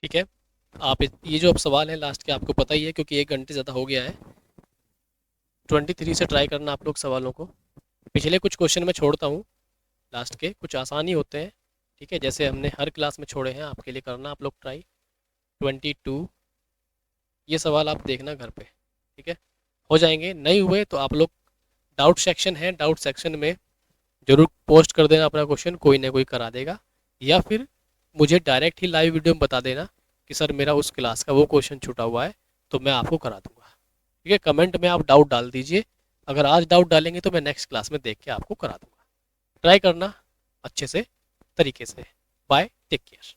A: ठीक है, आप ये जो अब सवाल है लास्ट के आपको पता ही है, क्योंकि 1 घंटे ज़्यादा हो गया है। 23 से ट्राई करना आप लोग सवालों को। पिछले कुछ क्वेश्चन मैं छोड़ता हूँ, लास्ट के कुछ आसान ही होते हैं, ठीक है, जैसे हमने हर क्लास में छोड़े हैं, आपके लिए करना आप लोग ट्राई। 22 ये सवाल आप देखना घर पे, ठीक है, हो जाएंगे। नहीं हुए तो आप लोग डाउट सेक्शन है, डाउट सेक्शन में जरूर पोस्ट कर देना अपना क्वेश्चन, कोई ना कोई करा देगा, या फिर मुझे डायरेक्ट ही लाइव वीडियो में बता देना कि सर मेरा उस क्लास का वो क्वेश्चन छूटा हुआ है, तो मैं आपको करा दूंगा। ठीक है, कमेंट में आप डाउट डाल दीजिए, अगर आज डाउट डालेंगे तो मैं नेक्स्ट क्लास में देख के आपको करा दूंगा। ट्राई करना अच्छे से तरीके से। Bye, take care.